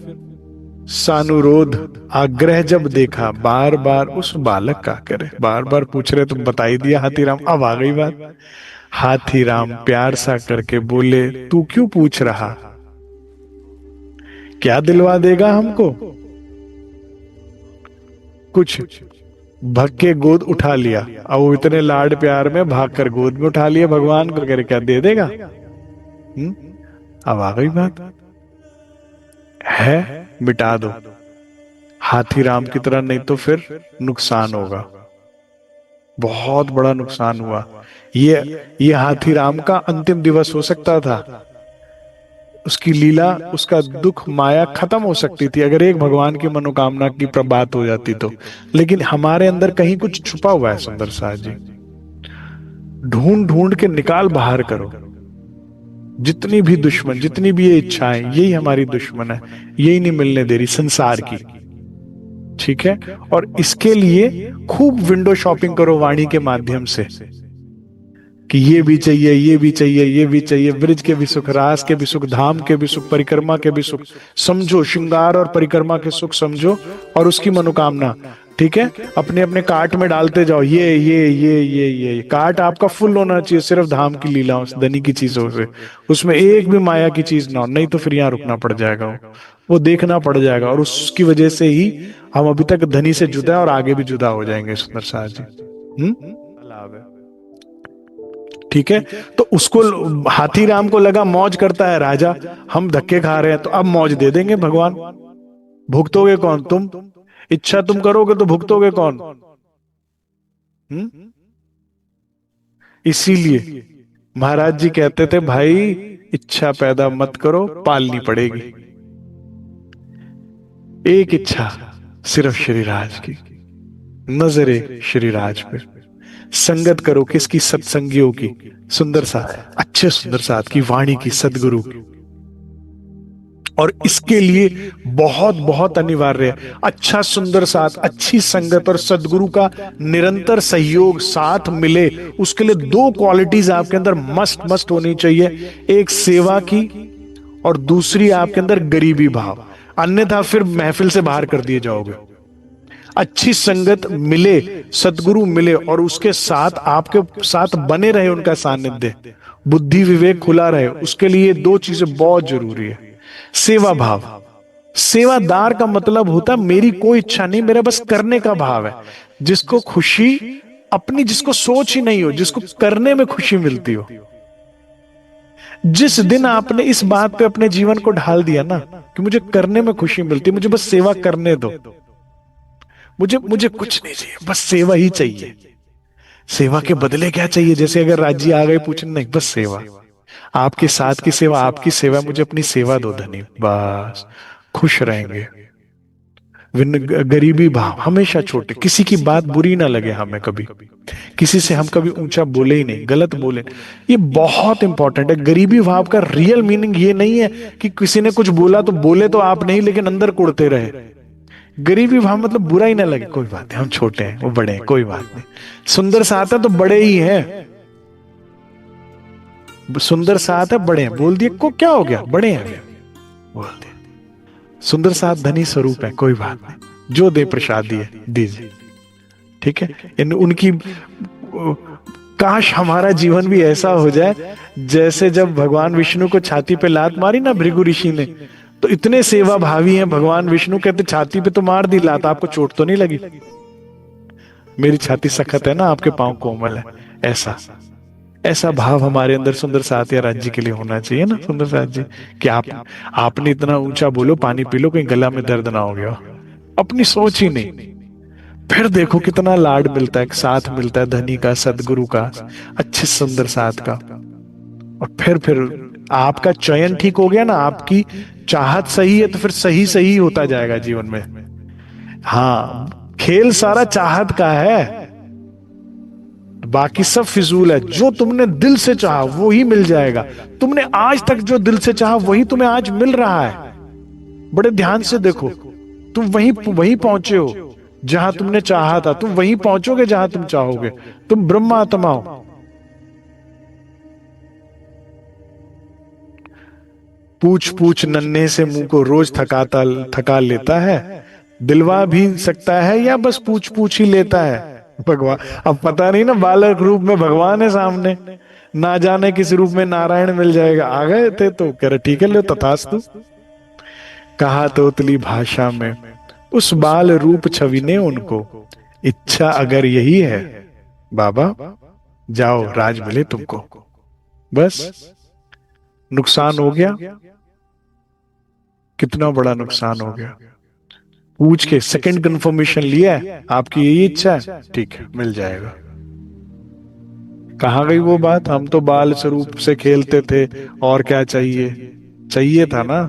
Speaker 1: सानुरोध आग्रह जब देखा, बार बार उस बालक का करे, बार बार पूछ रहे, तुम बता ही दिया हाथीराम। अब आ गई बात। हाथीराम प्यार सा करके बोले, तू क्यों पूछ रहा, क्या दिलवा देगा हमको। कुछ भग के गोद उठा लिया। अब वो इतने लाड प्यार में भाग कर गोद में उठा लिया भगवान को, कह क्या दे देगा। अब आ गई बात। है मिटा दो, हाथीराम की तरह, नहीं तो फिर नुकसान होगा, बहुत बड़ा नुकसान हुआ। ये हाथीराम का अंतिम दिवस हो सकता था। उसकी लीला, उसका दुख, माया खत्म हो सकती थी अगर एक भगवान की मनोकामना की बात हो जाती तो। लेकिन हमारे अंदर कहीं कुछ छुपा हुआ है सुंदर साथ जी। ढूंढ ढूंढ के निकाल बाहर करो। जितनी भी दुश्मन, जितनी भी ये इच्छाएं, यही हमारी दुश्मन है, यही नहीं मिलने दे रही संसार की। ठीक है, और इसके लिए खूब विंडो शॉपिंग करो वाणी के माध्यम से, कि ये भी चाहिए, ये भी चाहिए, ये भी चाहिए। ब्रिज के भी सुख, रास के भी सुख, धाम के भी सुख, परिक्रमा के भी सुख समझो, श्रृंगार और परिक्रमा के सुख समझो, और उसकी मनोकामना। ठीक है, अपने अपने कार्ट में डालते जाओ। ये कार्ट आपका फुल होना चाहिए सिर्फ धाम की लीलाओं से, धनी की चीजों से। उसमें एक भी माया की चीज ना हो, नहीं तो फिर यहाँ रुकना पड़ जाएगा, वो देखना पड़ जाएगा। और उसकी वजह से ही हम अभी तक धनी से जुदा है और आगे भी जुदा हो जाएंगे सुंदर साथ जी। ठीक है, तो उसको, हाथीराम को लगा मौज करता है राजा, हम धक्के खा रहे हैं, तो अब मौज दे देंगे भगवान। भुगतोगे कौन, तुम। इच्छा तुम करोगे तो भुगतोगे कौन। इसीलिए महाराज जी कहते थे, भाई इच्छा पैदा मत करो, पालनी पड़ेगी। एक इच्छा सिर्फ श्रीराज की, नजरे श्रीराज पे। संगत करो किसकी, सत्संगियों की, सुंदर साथ, अच्छे सुंदर साथ की, वाणी की, सदगुरु की। और इसके लिए बहुत बहुत अनिवार्य है अच्छा सुंदर साथ, अच्छी संगत और सदगुरु का निरंतर सहयोग साथ मिले। उसके लिए दो क्वालिटीज आपके अंदर मस्ट मस्ट होनी चाहिए, एक सेवा की और दूसरी आपके अंदर गरीबी भाव, अन्यथा फिर महफिल से बाहर कर दिए जाओगे। अच्छी संगत मिले, सदगुरु मिले और उसके साथ आपके साथ बने रहे, उनका सानिध्य, बुद्धि विवेक खुला रहे, उसके लिए दो चीजें बहुत जरूरी है। सेवा भाव, सेवादार का मतलब होता मेरी कोई इच्छा नहीं, मेरा बस करने का भाव है। जिसको खुशी अपनी, जिसको सोच ही नहीं हो, जिसको करने में खुशी मिलती हो। जिस दिन आपने इस बात पे अपने जीवन को ढाल दिया ना कि मुझे करने में खुशी मिलती, मुझे बस सेवा करने दो, मुझे मुझे कुछ नहीं चाहिए, बस सेवा ही चाहिए। सेवा के बदले क्या चाहिए, जैसे अगर राज्य आ गए पूछने, नहीं बस सेवा, आपके साथ की सेवा, आपकी सेवा, मुझे अपनी सेवा दो धनी, बस खुश रहेंगे। गरीबी भाव हमेशा छोटे, किसी की बात बुरी ना लगे हमें कभी, किसी से हम कभी ऊंचा बोले ही नहीं, गलत बोले, ये बहुत इंपॉर्टेंट है। गरीबी भाव का रियल मीनिंग ये नहीं है कि किसी ने कुछ बोला तो बोले तो आप नहीं, लेकिन अंदर कुड़ते रहे। गरीबी भाव मतलब बुरा ही ना लगे, कोई बात नहीं, हम छोटे हैं वो बड़े हैं, कोई बात नहीं। सुंदर साथ है तो बड़े ही हैं, सुंदर साथ है बड़े हैं, बोल दिए को क्या हो गया, बड़े हैं बोल दिए। सुंदर साथ धनी स्वरूप है, कोई बात नहीं, जो दे प्रसाद दिए दीजिए। ठीक है, इन उनकी, काश हमारा जीवन भी ऐसा हो जाए जैसे जब भगवान विष्णु को छाती पे लात मारी ना भृगु ऋषि ने, तो इतने सेवा भावी हैं भगवान विष्णु, कहते छाती पे तो मार दी लात, आपको चोट तो नहीं लगी, मेरी छाती सख्त है ना, आपके पांव कोमल है। ऐसा ऐसा भाव हमारे अंदर सुंदर साथ या राज्य के लिए होना चाहिए ना सुंदर साथ जी, कि आपने इतना ऊंचा बोलो, पानी पी लो, कहीं गला में दर्द ना हो गया, अपनी सोच ही नहीं। फिर देखो कितना लाड मिलता है, साथ मिलता है धनी का, सदगुरु का, अच्छे सुंदर साथ का। और फिर आपका चयन ठीक हो गया ना, आपकी चाहत सही है तो फिर सही सही होता जाएगा जीवन में। हाँ, खेल सारा चाहत का है, बाकी सब फिजूल है। जो तुमने दिल से चाहा वो ही मिल जाएगा। तुमने आज तक जो दिल से चाहा वही तुम्हें आज मिल रहा है। बड़े ध्यान से देखो, तुम वहीं वहीं पहुंचे हो जहां तुमने चाहा था, तुम वहीं पहुंचोगे जहां तुम चाहोगे। तुम ब्रह्म आत्मा हो। पूछ पूछ नन्हे से मुंह को रोज थका लेता है। दिलवा भी सकता है या बस पूछ पूछ ही लेता है। भगवान, अब पता नहीं ना, बालक रूप में भगवान है सामने, ना जाने किस रूप में नारायण मिल जाएगा। आ गए थे तो कह रहे ठीक है लो तथास्तु। कहा तोतली भाषा में उस बाल रूप छवि ने उनको, इच्छा अगर यही है बाबा, जाओ राज मिले तुमको। बस नुकसान हो गया, कितना बड़ा नुकसान हो गया। पूछ के सेकंड कंफर्मेशन लिया है, आपकी यही इच्छा है, ठीक है मिल जाएगा। कहाँ गई वो बात, हम तो बाल स्वरूप से खेलते थे और क्या चाहिए। चाहिए था ना,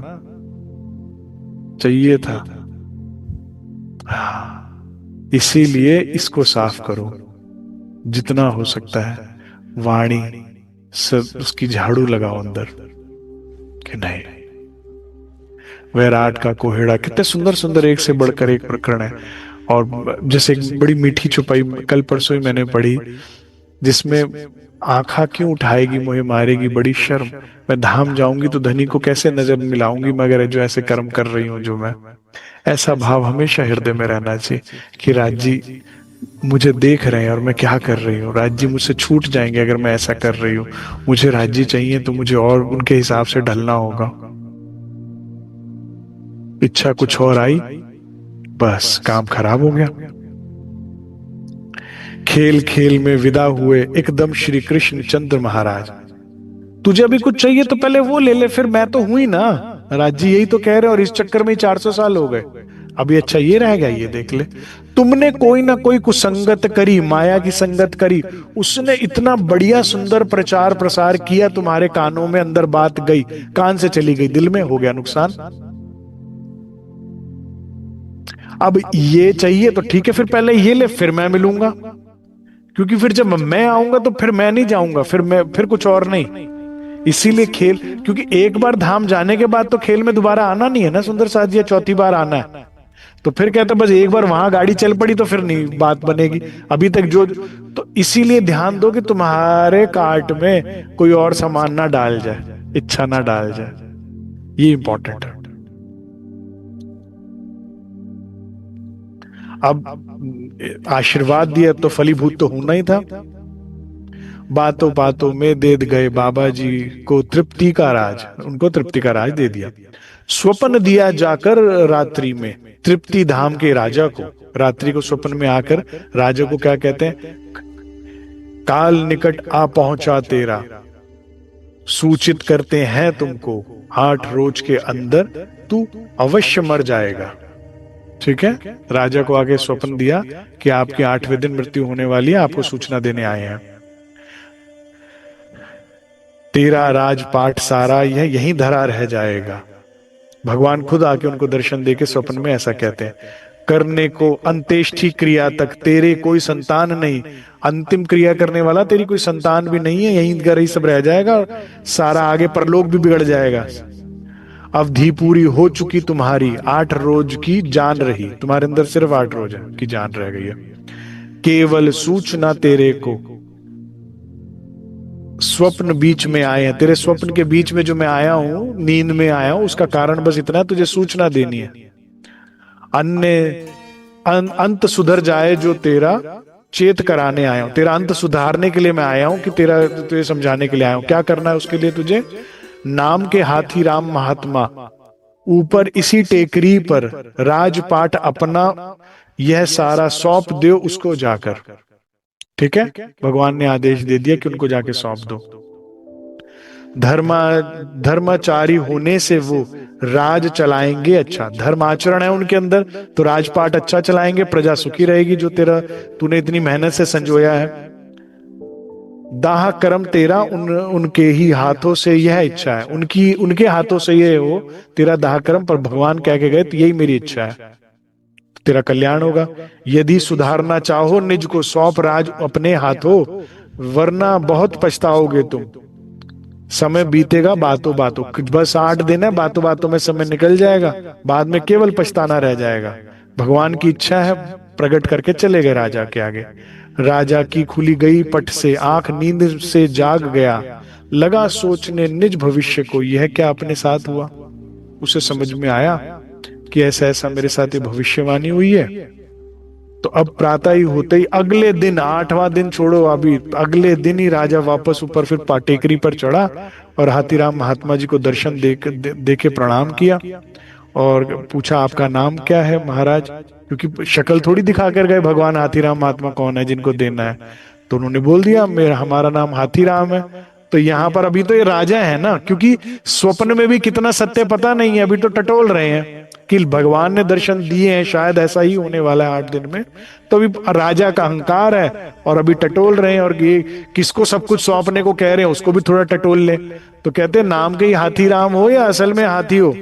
Speaker 1: चाहिए था। इसीलिए इसको साफ करो जितना हो सकता है। वाणी सब उसकी झाड़ू लगाओ अंदर कि नहीं। वैराट का कोहेड़ा, कितने सुंदर सुंदर एक से बढ़कर एक प्रकरण है। और जैसे एक बड़ी मीठी छुपाई कल परसों ही मैंने पढ़ी, जिसमें आंखा क्यों उठाएगी मोहे मारेगी बड़ी शर्म, मैं धाम जाऊंगी तो धनी को कैसे नजर मिलाऊंगी, मगर जो ऐसे कर्म कर रही हूं जो मैं। ऐसा भाव हमेशा हृदय में रहना चाहिए कि राज जी मुझे देख रहे हैं और मैं क्या कर रही हूँ। राज जी मुझसे छूट जाएंगे अगर मैं ऐसा कर रही हूँ। मुझे राज जी चाहिए तो मुझे और उनके हिसाब से ढलना होगा। इच्छा कुछ और आई, बस काम खराब हो गया। खेल खेल में विदा हुए एकदम श्री कृष्ण चंद्र महाराज। तुझे अभी कुछ चाहिए तो पहले वो ले ले, फिर मैं तो हुई ना। राज जी यही तो कह रहे, और इस चक्कर में 400 साल हो गए। अभी अच्छा ये रह गया, ये देख ले। तुमने कोई ना कोई कुसंगत करी, माया की संगत करी, उसने इतना बढ़िया सुंदर प्रचार प्रसार किया, तुम्हारे कानों में अंदर बात गई, कान से चली गई, दिल में हो गया नुकसान। अब ये चाहिए तो ठीक है, फिर पहले ये ले फिर मैं मिलूंगा। क्योंकि फिर जब मैं आऊंगा तो फिर मैं नहीं जाऊंगा, फिर कुछ और नहीं। इसीलिए खेल, क्योंकि एक बार धाम जाने के बाद तो खेल में दोबारा आना नहीं है ना सुंदर साथ जी, चौथी बार आना है। तो फिर कहते बस एक बार वहां गाड़ी चल पड़ी तो फिर नहीं बात बनेगी। अभी तक जो, तो इसीलिए ध्यान दो कि तुम्हारे कार्ट में कोई और सामान ना डाल जाए, इच्छा ना डाल जाए, ये इंपॉर्टेंट है। अब आशीर्वाद दिया तो फलीभूत तो होना ही था। बातों बातों में दे गए बाबा जी को तृप्ति का राज, उनको तृप्ति का राज दे दिया। स्वप्न दिया जाकर रात्रि में तृप्ति धाम के राजा को। रात्रि को स्वप्न में आकर राजा को क्या कहते हैं, काल निकट आ पहुंचा तेरा, सूचित करते हैं तुमको 8 रोज के अंदर तू अवश्य मर जाएगा। ठीक है, राजा को आगे स्वप्न दिया कि आपके 8वें दिन मृत्यु होने वाली है, आपको सूचना देने आए हैं। तेरा राजपाट सारा यह यहीं धरा रह जाएगा। भगवान खुद आके उनको दर्शन देके स्वप्न में ऐसा कहते हैं, करने को अंत्येष्टि क्रिया तक तेरे कोई संतान नहीं। अंतिम क्रिया करने वाला तेरी कोई संतान भी नहीं है, यहीं घर ही सब रह जाएगा, सारा आगे परलोक भी बिगड़ जाएगा। अवधि पूरी हो चुकी तुम्हारी, 8 रोज की जान रही, तुम्हारे अंदर सिर्फ 8 रोज की जान रह गई है। केवल सूचना तेरे को, स्वप्न बीच में आए हैं, तेरे स्वप्न के बीच में जो मैं आया हूं, नींद में आया हूं, उसका कारण बस इतना है, तुझे सूचना देनी है। अंत सुधर जाए जो तेरा चेत कराने आया हूं, तेरा अंत सुधारने के लिए मैं आया हूं, कि तेरा तुझे समझाने के लिए आया हूं। क्या करना है उसके लिए तुझे, नाम के हाथी राम महात्मा, ऊपर इसी टेकरी पर राजपाट अपना यह सारा सौंप दो उसको जाकर। ठीक है, भगवान ने आदेश दे दिया कि उनको जाके सौंप दो। धर्माचारी होने से वो राज चलाएंगे, अच्छा धर्म आचरण है उनके अंदर तो राजपाट अच्छा चलाएंगे, प्रजा सुखी रहेगी, जो तेरा तूने इतनी मेहनत से संजोया है। दाह कर्म तेरा उनके ही हाथों से, यह इच्छा है उनके हाथों से ये हो तेरा दाह कर्म, पर भगवान कह के गए तो यही मेरी इच्छा है। तेरा कल्याण होगा। यदि सुधारना चाहो निज को सौंप राज अपने हाथों, वरना बहुत पछताओगे तुम। समय बीतेगा बातों बातों, बस 8 दिन है, बातों बातों में समय निकल जाएगा, बाद में केवल पछताना रह जाएगा। भगवान की इच्छा है, प्रकट करके चले गए राजा के आगे। राजा की खुली गई पट से आंख नींद से जाग गया, लगा सोचने निज भविष्य को, यह क्या अपने साथ हुआ। उसे समझ में आया कि ऐसा ऐसा मेरे साथ ये भविष्यवाणी हुई है। तो अब प्रातः ही होते ही अगले दिन, 8वां दिन छोड़ो, अभी अगले दिन ही राजा वापस ऊपर फिर पाटेकरी पर चढ़ा और हाथीराम महात्मा जी को दर्शन दे के प्रणाम किया और पूछा आपका नाम क्या है महाराज, क्योंकि शक्ल थोड़ी दिखा कर गए भगवान हाथीराम महात्मा कौन है जिनको देना है। तो उन्होंने बोल दिया मेरा हमारा नाम हाथीराम है। तो यहाँ पर अभी तो ये राजा है ना, क्योंकि स्वप्न में भी कितना सत्य पता नहीं है, अभी तो टटोल रहे हैं कि भगवान ने दर्शन दिए हैं, शायद ऐसा ही होने वाला है 8 दिन में। तो अभी राजा का अहंकार है और अभी टटोल रहे हैं, और ये किसको सब कुछ सौंपने को कह रहे हैं उसको भी थोड़ा टटोल ले। तो कहते हैं नाम के ही हाथीराम हो या असल में हाथी हो।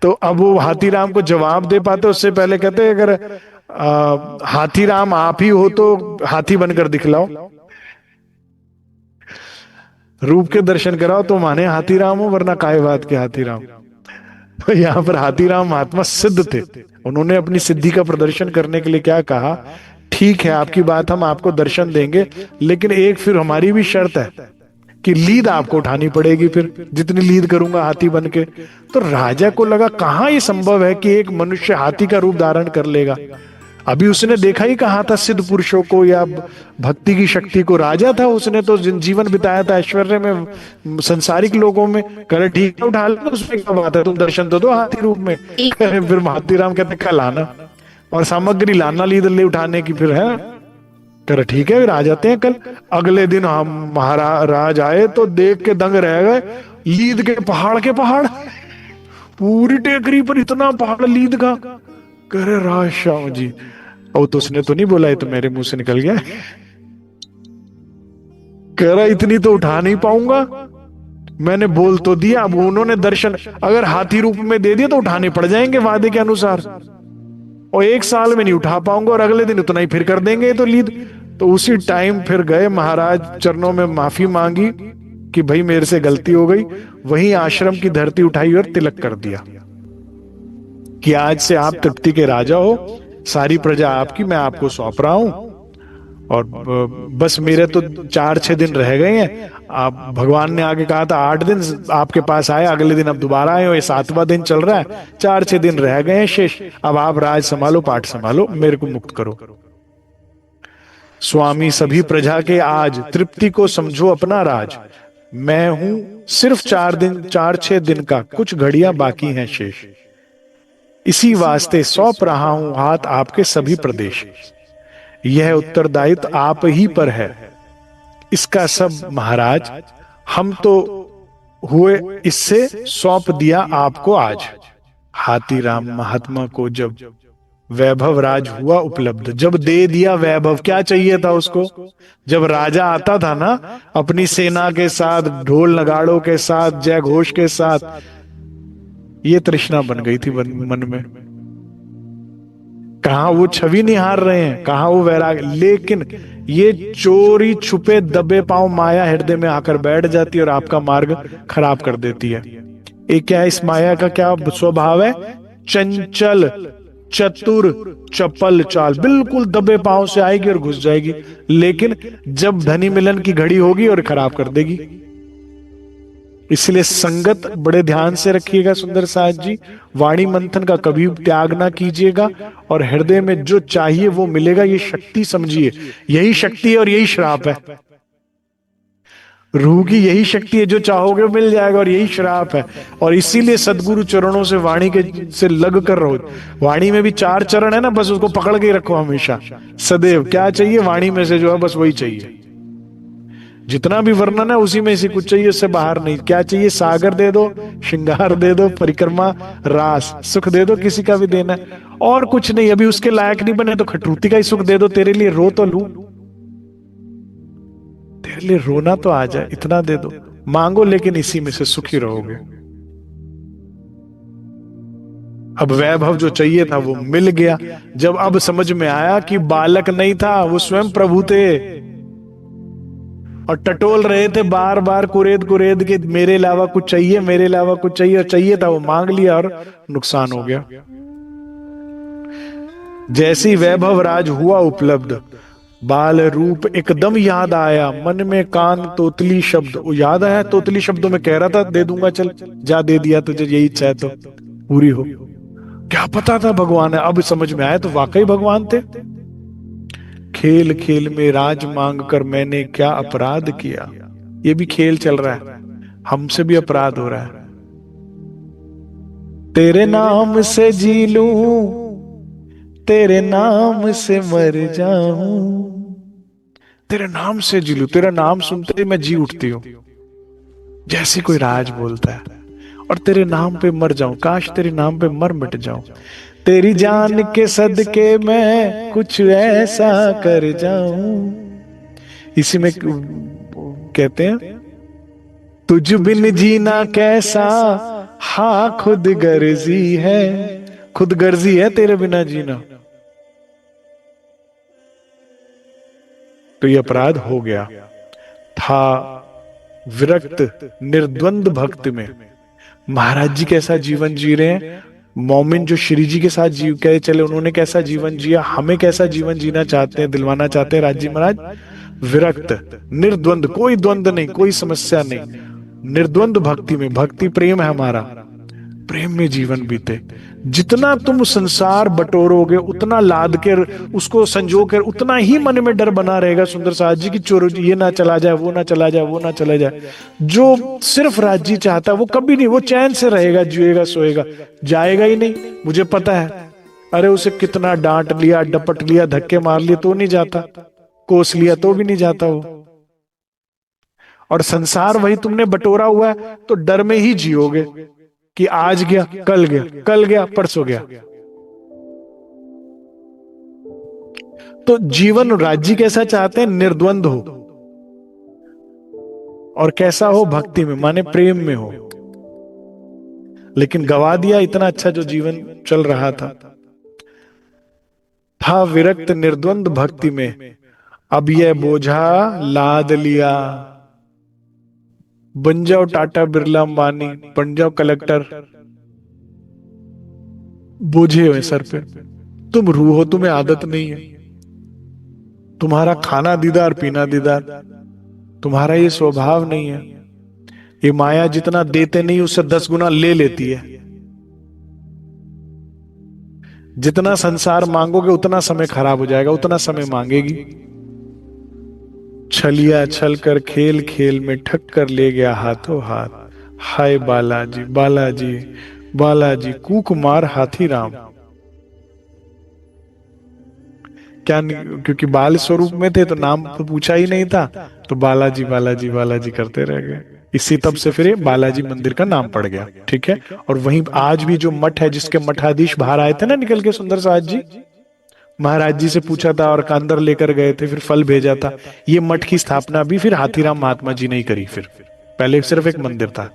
Speaker 1: तो अब वो हाथीराम को जवाब दे पाते उससे पहले कहते हैं अगर हाथीराम आप ही हो तो हाथी बनकर दिखलाओ, रूप के दर्शन कराओ तो माने हाथीराम हो, वरना काय बात के हाथीराम। तो यहाँ पर हाथीराम महात्मा सिद्ध थे, उन्होंने अपनी सिद्धि का प्रदर्शन करने के लिए क्या कहा, ठीक है आपकी बात हम आपको दर्शन देंगे, लेकिन एक फिर हमारी भी शर्त है कि लीद आपको उठानी पड़ेगी, फिर जितनी लीद करूंगा हाथी बन के। तो राजा को लगा कहां ये संभव है कि एक मनुष्य हाथी का रूप धारण कर लेगा। अभी उसने देखा ही कहा था सिद्ध पुरुषों को या भक्ति की शक्ति को। राजा था, उसने तो जीवन बिताया था ऐश्वर्य में, संसारिक लोगों में। करे ठीक है उठा लो, उसमें क्या बात है, तुम दर्शन तो दो हाथी रूप में। फिर हाथीराम कहते कल आना और सामग्री लाना लीद ले उठाने की, फिर है कर ठीक है फिर आ जाते हैं कल। अगले दिन हम महाराज आए तो देख के दंग रह गए, लीद के पहाड़ पूरी टेकरी पर इतना पहाड़ लीद का। करे राज श्याम जी, और तो उसने तो नहीं बोला, ये तो मेरे मुंह से निकल गया। कह रहा इतनी तो उठा नहीं पाऊंगा, मैंने बोल तो दिया, अब उन्होंने दर्शन अगर हाथी रूप में दे दिया तो उठाने पड़ जाएंगे वादे के अनुसार, और 1 साल में नहीं उठा पाऊंगा, और अगले दिन उतना ही फिर कर देंगे तो लीद। तो उसी टाइम फिर गए महाराज चरणों में माफी मांगी कि भाई मेरे से गलती हो गई। वहीं आश्रम की धरती उठाई और तिलक कर दिया कि आज से आप तृप्ति के राजा हो, सारी प्रजा आपकी, मैं आपको सौंप रहा हूं। और बस मेरे तो 4-6 दिन रह गए हैं। आप भगवान ने आगे कहा था 8 दिन आपके पास आए, अगले दिन अब दोबारा आए हो, ये 7वां दिन चल रहा है, 4-6 दिन रह गए हैं शेष। अब आप राज संभालो, पाठ संभालो, मेरे को मुक्त करो। स्वामी सभी प्रजा के आज, तृप्ति को समझो अपना राज। मैं हूं सिर्फ 4-6 दिन का, कुछ घड़ियां बाकी हैं शेष। इसी वास्ते सौंप रहा हूं हाथ आपके सभी प्रदेश। यह उत्तरदायित्व आप ही पर है, इसका सब महाराज हम तो हुए, इससे सौंप दिया आपको आज। हाथीराम महात्मा को जब वैभव राज हुआ उपलब्ध, जब दे दिया वैभव, क्या चाहिए था उसको। जब राजा आता था ना अपनी सेना के साथ, ढोल नगाड़ों के साथ, जय घोष के साथ, ये तृष्णा बन गई थी मन में। कहां वो छवि निहार रहे हैं, कहां वो वैराग, लेकिन ये चोरी छुपे दबे पांव माया हृदय में आकर बैठ जाती है और आपका मार्ग खराब कर देती है। एक क्या है इस माया का क्या स्वभाव है, चंचल चतुर चपल चाल, बिल्कुल दबे पांव से आएगी और घुस जाएगी, लेकिन जब धनी मिलन की घड़ी होगी और खराब कर देगी। इसलिए संगत बड़े ध्यान से रखिएगा सुंदर साथ जी, वाणी मंथन का कभी त्याग ना कीजिएगा, और हृदय में जो चाहिए वो मिलेगा, ये शक्ति समझिए। यही शक्ति है और यही श्राप है। रूह की यही शक्ति है, जो चाहोगे मिल जाएगा, और यही श्राप है। और इसीलिए सदगुरु चरणों से वाणी के से लग कर रहो। वाणी में भी 4 चरण है ना, बस उसको पकड़ के रखो हमेशा सदैव। क्या चाहिए वाणी में से जो है बस वही चाहिए, जितना भी वर्णन है उसी में से कुछ चाहिए, उससे बाहर नहीं। क्या चाहिए, सागर दे दो, श्रृंगार दे दो, परिक्रमा, रास, सुख दे दो, किसी का भी देना है, और कुछ नहीं। अभी उसके लायक नहीं बने तो खटरूती का ही सुख दे दो, तेरे लिए रो तो लूं, तेरे लिए रोना तो आ जाए, इतना दे दो, मांगो लेकिन इसी में से सुखी रहोगे। अब वैभव जो चाहिए था वो मिल गया। जब अब समझ में आया कि बालक नहीं था, वो स्वयं प्रभु थे और टटोल रहे थे बार बार कुरेद कुरेद के, मेरे अलावा कुछ चाहिए, मेरे अलावा कुछ चाहिए, और चाहिए था वो मांग लिया और नुकसान हो गया। जैसी वैभव राज हुआ उपलब्ध, बाल रूप एकदम याद आया, मन में कान तोतली शब्द। वो याद आया, तोतली शब्दों में कह रहा था दे दूंगा, चल जा, दे दिया तुझे, यही इच्छा है तो पूरी हो। क्या पता था भगवान है, अब समझ में आया तो वाकई भगवान थे। खेल खेल में राज मांग कर मैंने क्या अपराध किया। ये भी खेल चल रहा है, हमसे भी अपराध हो रहा है। तेरे नाम से जी लूं, तेरे नाम से मर जाऊं, तेरे नाम से जी लूं, तेरा नाम सुनते ही मैं जी उठती हूं, जैसे कोई राज बोलता है, और तेरे नाम पे मर जाऊं, काश तेरे नाम पे मर मिट जाऊं। तेरी जान के सदके मैं कुछ ऐसा कर जाऊं। इसी में कहते हैं, तुझ बिन जीना कैसा, हाँ खुद गर्जी है, खुद गर्जी है तेरे बिना जीना। तो ये अपराध हो गया था। विरक्त निर्द्वंद भक्त में महाराज जी कैसा जीवन जी रहे हैं, मोमिन जो श्री जी के साथ जीव के चले, उन्होंने कैसा जीवन जिया, हमें कैसा जीवन जीना चाहते हैं, दिलवाना चाहते हैं राज जी महाराज। विरक्त निर्द्वंद, कोई द्वंद नहीं, कोई समस्या नहीं, निर्द्वंद भक्ति में, भक्ति प्रेम है हमारा, प्रेम में जीवन बीते। जितना तुम संसार बटोरोगे, उतना लाद कर उसको संजो कर, उतना ही मन में डर बना रहेगा सुंदर साज जी की, चोर ये ना चला जाए, वो ना चला जाए, वो ना चला जाए। जो सिर्फ राज्य चाहता है वो कभी नहीं, वो चैन से रहेगा, जिएगा, सोएगा, जाएगा ही नहीं, मुझे पता है। अरे उसे कितना डांट लिया, डपट लिया, धक्के मार लिए तो नहीं जाता, कोस लिया तो भी नहीं जाता वो। और संसार वही तुमने बटोरा हुआ है, तो डर में ही जियोगे कि आज गया, कल गया, कल गया, परसों गया। तो जीवन राज्य कैसा चाहते हैं, निर्द्वंद हो, और कैसा हो, भक्ति में, माने प्रेम में हो। लेकिन गवा दिया इतना अच्छा जो जीवन चल रहा था विरक्त निर्द्वंद भक्ति में, अब यह बोझा लाद लिया। बन जाओ टाटा बिरला अंबानी, बन जाओ कलेक्टर, बोझे हुए सर पे। तुम रूह हो, तुम्हें आदत नहीं है, तुम्हारा खाना दीदार पीना दीदार, तुम्हारा ये स्वभाव नहीं है। ये माया जितना देते नहीं उससे 10 गुना ले लेती है। जितना संसार मांगोगे उतना समय खराब हो जाएगा, उतना समय मांगेगी। छलिया छल कर खेल खेल में ठक कर ले गया हाथों हाथ, हाय बालाजी बालाजी बालाजी, कूक मार हाथी राम। क्या, क्योंकि बाल स्वरूप में थे तो नाम तो पूछा ही नहीं था, तो बालाजी बालाजी बालाजी करते रह गए। इसी तब से फिर बालाजी मंदिर का नाम पड़ गया, ठीक है। और वहीं आज भी जो मठ है, जिसके मठाधीश बाहर आए थे ना निकल के सुंदर साज जी, महाराज जी से पूछा था और अंदर लेकर गए थे, फिर फल भेजा था। ये मठ की स्थापना भी फिर हाथीराम महात्मा जी ने ही करी। फिर पहले सिर्फ एक मंदिर था,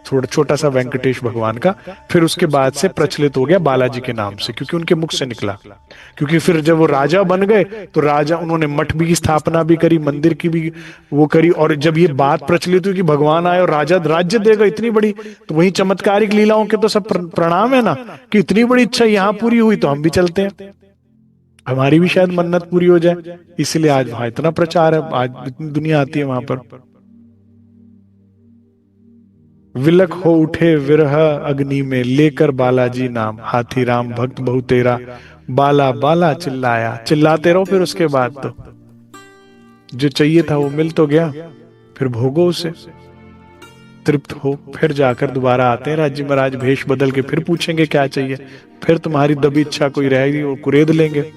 Speaker 1: थोड़ा छोटा सा वेंकटेश भगवान का, फिर उसके बाद से प्रचलित हो गया बालाजी के नाम से, क्योंकि उनके मुख से निकला। क्योंकि फिर जब वो राजा बन गए तो राजा, उन्होंने मठ भी की स्थापना भी करी, मंदिर की भी वो करी। और जब ये बात प्रचलित हुई कि भगवान आए और राजा राज्य देगा इतनी बड़ी, तो वही चमत्कारिक लीलाओं के तो सब प्रणाम है ना, कि इतनी बड़ी इच्छा यहाँ पूरी हुई तो हम भी चलते हैं, हमारी भी शायद मन्नत पूरी हो जाए। इसलिए आज वहां इतना प्रचार है, आज इतनी दुनिया आती है वहां पर। विलक हो उठे विरह अग्नि में, लेकर बालाजी नाम, हाथी राम भक्त बहु तेरा, बाला बाला चिल्लाया। चिल्लाते रहो, फिर उसके बाद तो जो चाहिए था वो मिल तो गया, फिर भोगो उसे, तृप्त हो। फिर जाकर दोबारा आते हैं राज्य महाराज, भेष बदल के फिर पूछेंगे क्या चाहिए, फिर तुम्हारी दबी इच्छा कोई रहेगी वो कुरेद लेंगे।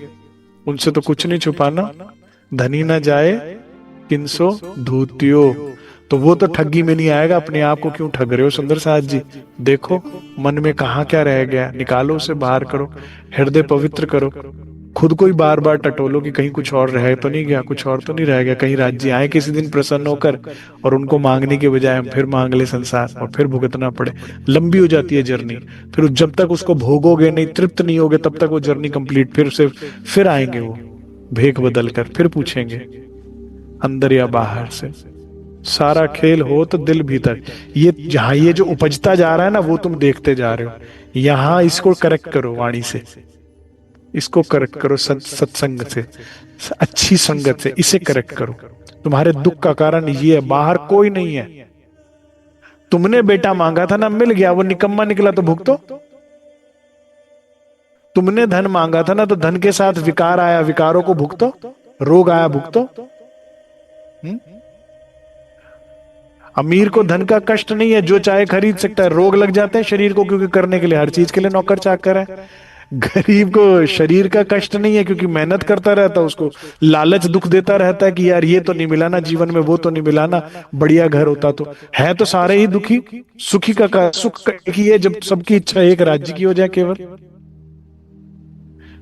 Speaker 1: उनसे तो कुछ नहीं छुपाना, धनी ना जाए किनसो धूतियो। तो वो तो ठगी में नहीं आएगा, अपने आप को क्यों ठग रहे हो सुंदर साज जी। देखो मन में कहाँ क्या रह गया, निकालो उसे बाहर करो, हृदय पवित्र करो। खुद को ही बार बार टटोलो कि कहीं कुछ और रह तो नहीं गया, कुछ और तो नहीं रह गया, कहीं राज्य आए किसी दिन प्रसन्न होकर और उनको मांगने के बजाय हम फिर मांग ले संसार और फिर भुगतना पड़े। लंबी हो जाती है जर्नी। फिर जब तक उसको भोगोगे नहीं, तृप्त नहीं होगे, तब तक वो जर्नी कंप्लीट। फिर आएंगे वो भेख बदल कर, फिर पूछेंगे अंदर या बाहर से। सारा खेल हो तो दिल भीतर। ये जहां ये जो उपजता जा रहा है ना, वो तुम देखते जा रहे हो। यहां इसको करेक्ट करो वाणी से, इसको करेक्ट करो सत्संग से, अच्छी संगत से, इसे करेक्ट करो। तुम्हारे दुख का कारण ये है, बाहर कोई नहीं है। तुमने बेटा मांगा था ना, मिल गया, वो निकम्मा निकला तो भुगतो। तुमने धन मांगा था ना, तो धन के साथ विकार आया, विकारों को भुगतो। रोग आया, भुगतो। अमीर को धन का कष्ट नहीं है, जो चाहे खरीद सकता है। रोग लग जाते हैं शरीर को, क्योंकि करने के लिए हर चीज के लिए नौकर चाकर है। गरीब को शरीर का कष्ट नहीं है, क्योंकि मेहनत करता रहता है। उसको लालच दुख देता रहता है कि यार ये तो नहीं मिला ना जीवन में, वो तो नहीं मिला ना, बढ़िया घर होता तो। है तो सारे ही दुखी। सुखी का सुख एक ही है, जब सबकी इच्छा एक राज्य की हो जाए केवल,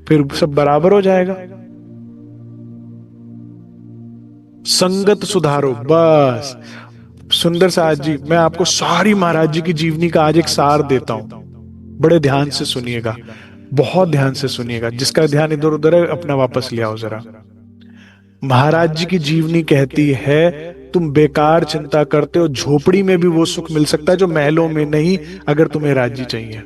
Speaker 1: फिर सब बराबर हो जाएगा। संगत सुधारो, बस। सुंदर साज जी, मैं आपको सारी महाराज जी की जीवनी का आज एक सार देता हूं, बड़े ध्यान से सुनिएगा, बहुत ध्यान से सुनिएगा। जिसका ध्यान इधर उधर है, अपना वापस ले आओ जरा। महाराज जी की जीवनी कहती है, तुम बेकार चिंता करते हो, झोपड़ी में भी वो सुख मिल सकता है जो महलों में नहीं, अगर तुम्हें राज्य चाहिए।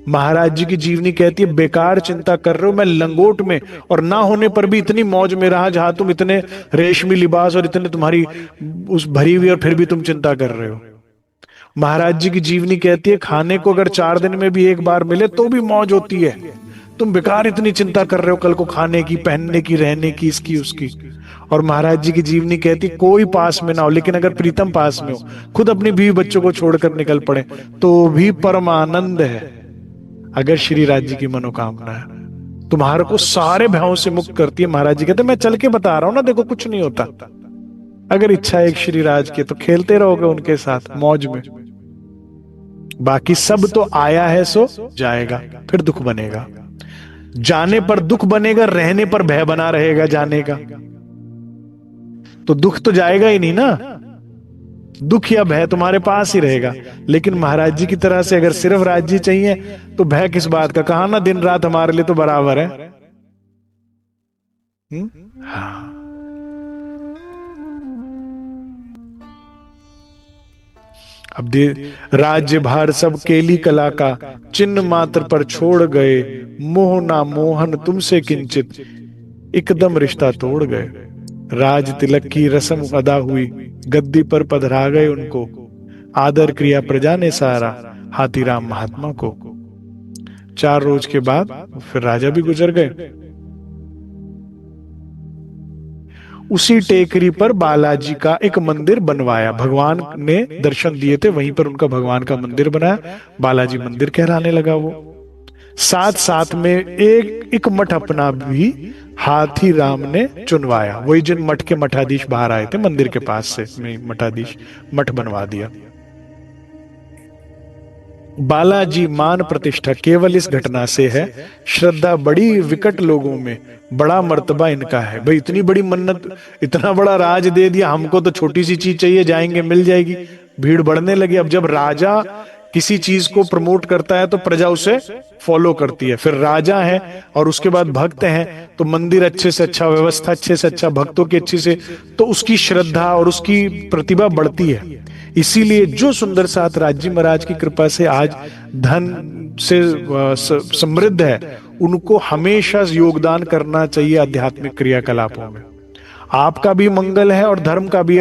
Speaker 1: महाराज जी की जीवनी कहती है, बेकार चिंता कर रहे हो, मैं लंगोट में और ना होने पर भी इतनी मौज में रहा, जहां तुम इतने रेशमी लिबास और इतने तुम्हारी उस भरी हुई, और फिर भी तुम चिंता कर रहे हो। महाराज जी की जीवनी कहती है, खाने को अगर 4 दिन में भी एक बार मिले तो भी मौज होती है। तुम बेकार इतनी चिंता कर रहे हो कल को खाने की, पहनने की, रहने की, इसकी उसकी। और महाराज जी की जीवनी कहती, कोई पास में ना हो, लेकिन अगर प्रीतम पास में हो, खुद अपनी बीवी बच्चों को छोड़कर निकल पड़े, तो भी परमानंद है, अगर श्री राज जी की मनोकामना है। तुम्हारे को सारे भयों से मुक्त करती है। महाराज जी कहते, मैं चल के बता रहा हूं ना, देखो कुछ नहीं होता। अगर इच्छा है एक श्री राज की, तो खेलते रहोगे उनके साथ मौज में। बाकी सब तो आया है सो जाएगा, फिर दुख बनेगा। जाने पर दुख बनेगा, रहने पर भय बना रहेगा जाने का। तो दुख तो जाएगा ही नहीं ना, दुख या भय तुम्हारे पास ही रहेगा। लेकिन महाराज जी की तरह से अगर सिर्फ राज्य चाहिए, तो भय किस बात का। कहा ना, दिन रात हमारे लिए तो बराबर है। हाँ। अब राज्य भार सब केली कला का, चिन्ह मात्र पर छोड़ गए, मोह ना मोहन तुमसे किंचित, एकदम रिश्ता तोड़ गए। राज तिलक की रस्म अदा हुई, गद्दी पर पधरा गए उनको, आदर क्रिया प्रजा ने सारा, हाथीराम महात्मा को। 4 रोज के बाद फिर राजा भी गुजर गए। उसी टेकरी पर बालाजी का एक मंदिर बनवाया। भगवान ने दर्शन दिए थे, वहीं पर उनका भगवान का मंदिर बनाया, बालाजी मंदिर कहलाने लगा वो। साथ साथ में एक मठ अपना भी हाथी राम ने चुनवाया। वही जिन मठ के मठाधीश बाहर आए थे मंदिर के पास से, मठाधीश मठ बनवा दिया। बालाजी मान प्रतिष्ठा केवल इस घटना से है, श्रद्धा बड़ी विकट लोगों में, बड़ा मर्तबा इनका है। भाई इतनी बड़ी मन्नत, इतना बड़ा राज दे दिया, हमको तो छोटी सी चीज चाहिए, जाएंगे मिल जाएगी। भीड़ बढ़ने लगी। अब जब राजा किसी चीज को प्रमोट करता है तो प्रजा उसे फॉलो करती है। फिर राजा है और उसके बाद भक्त हैं, तो मंदिर अच्छे से अच्छा, व्यवस्था अच्छे से अच्छा, भक्तों की अच्छी से, तो उसकी श्रद्धा और उसकी प्रतिभा बढ़ती है। इसीलिए जो सुंदर साथ राज्य महाराज की कृपा से आज धन से समृद्ध है, उनको हमेशा योगदान करना चाहिए आध्यात्मिक क्रियाकलापों में। आपका भी मंगल है और धर्म का भी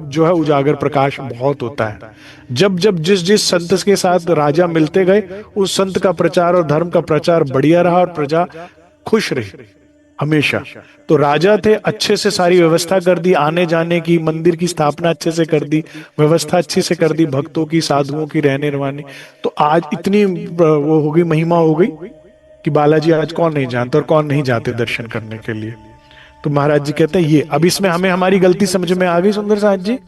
Speaker 1: जो है उजागर प्रकाश बहुत होता है। जब जब जिस जिस संत के साथ राजा मिलते गए, उस संत का प्रचार और धर्म का प्रचार बढ़िया रहा और प्रजा खुश रही हमेशा। तो राजा थे, अच्छे से सारी व्यवस्था कर दी, आने जाने की, मंदिर की स्थापना अच्छे से कर दी, व्यवस्था अच्छी से कर दी, भक्तों की, साधुओं की रहने रहने। तो आज इतनी वो हो गई, महिमा हो गई कि बालाजी आज कौन नहीं जानता और कौन नहीं जाते दर्शन करने के लिए। तो महाराज जी कहते हैं ये, अब इसमें हमें हमारी गलती समझ में आ गई सुंदर साथ जी।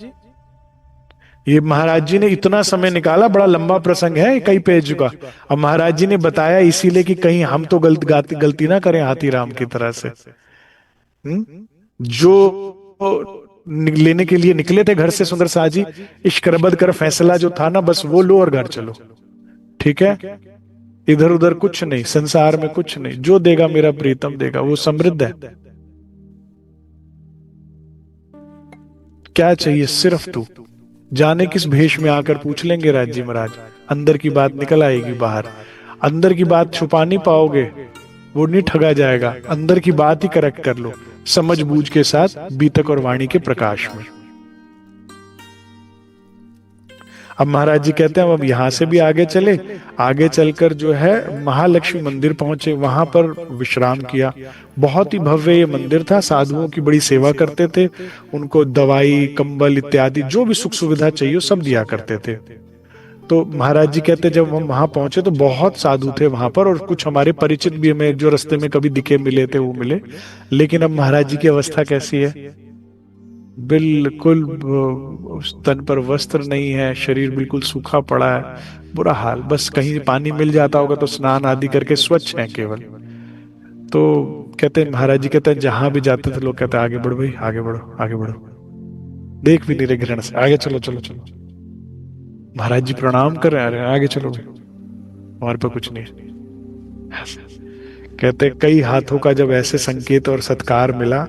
Speaker 1: ये महाराज जी ने इतना समय निकाला, बड़ा लंबा प्रसंग है कई पेज का। अब महाराज जी ने बताया इसीलिए कि कहीं हम तो गलती ना करें हाथी राम की तरह से। जो लेने के लिए निकले थे घर से सुंदर शाह जी, इश्करबद कर फैसला जो था ना, बस वो लो और घर चलो। ठीक है, इधर उधर कुछ नहीं, संसार में कुछ नहीं, जो देगा मेरा प्रीतम देगा, वो समृद्ध है। क्या चाहिए सिर्फ तू, जाने किस भेष में आकर पूछ लेंगे राज्य महाराज, अंदर की बात निकल आएगी बाहर। अंदर की बात छुपा नहीं पाओगे, वो नहीं ठगा जाएगा। अंदर की बात ही करेक्ट कर लो, समझ बूझ के साथ, बीतक और वाणी के प्रकाश में। अब महाराज जी कहते हैं अब यहां से भी आगे चले। आगे चलकर जो है महालक्ष्मी मंदिर पहुंचे, वहां पर विश्राम किया। बहुत ही भव्य ये मंदिर था, साधुओं की बड़ी सेवा करते थे, उनको दवाई कंबल इत्यादि जो भी सुख सुविधा चाहिए सब दिया करते थे। तो महाराज जी कहते जब हम वहां पहुंचे तो बहुत साधु थे वहां पर, और कुछ हमारे परिचित भी हमें जो रास्ते में कभी दिखे मिले थे वो मिले। लेकिन अब महाराज जी की अवस्था कैसी है? बिल्कुल तन पर वस्त्र नहीं है, शरीर बिल्कुल सूखा पड़ा है, बुरा हाल। बस कहीं पानी मिल जाता होगा तो स्नान आदि करके स्वच्छ है केवल। तो कहते हैं महाराज जी कहते हैं जहां भी जाते थे लोग कहते हैं आगे बढ़ो भाई, आगे बढ़ो आगे बढ़ो, देख भी नहीं रहे घृण से, आगे चलो चलो चलो। महाराज जी प्रणाम कर रहे हैं, आगे चलो भाई, हमारे पे कुछ नहीं है। कहते कई हाथों का जब ऐसे संकेत और सत्कार मिला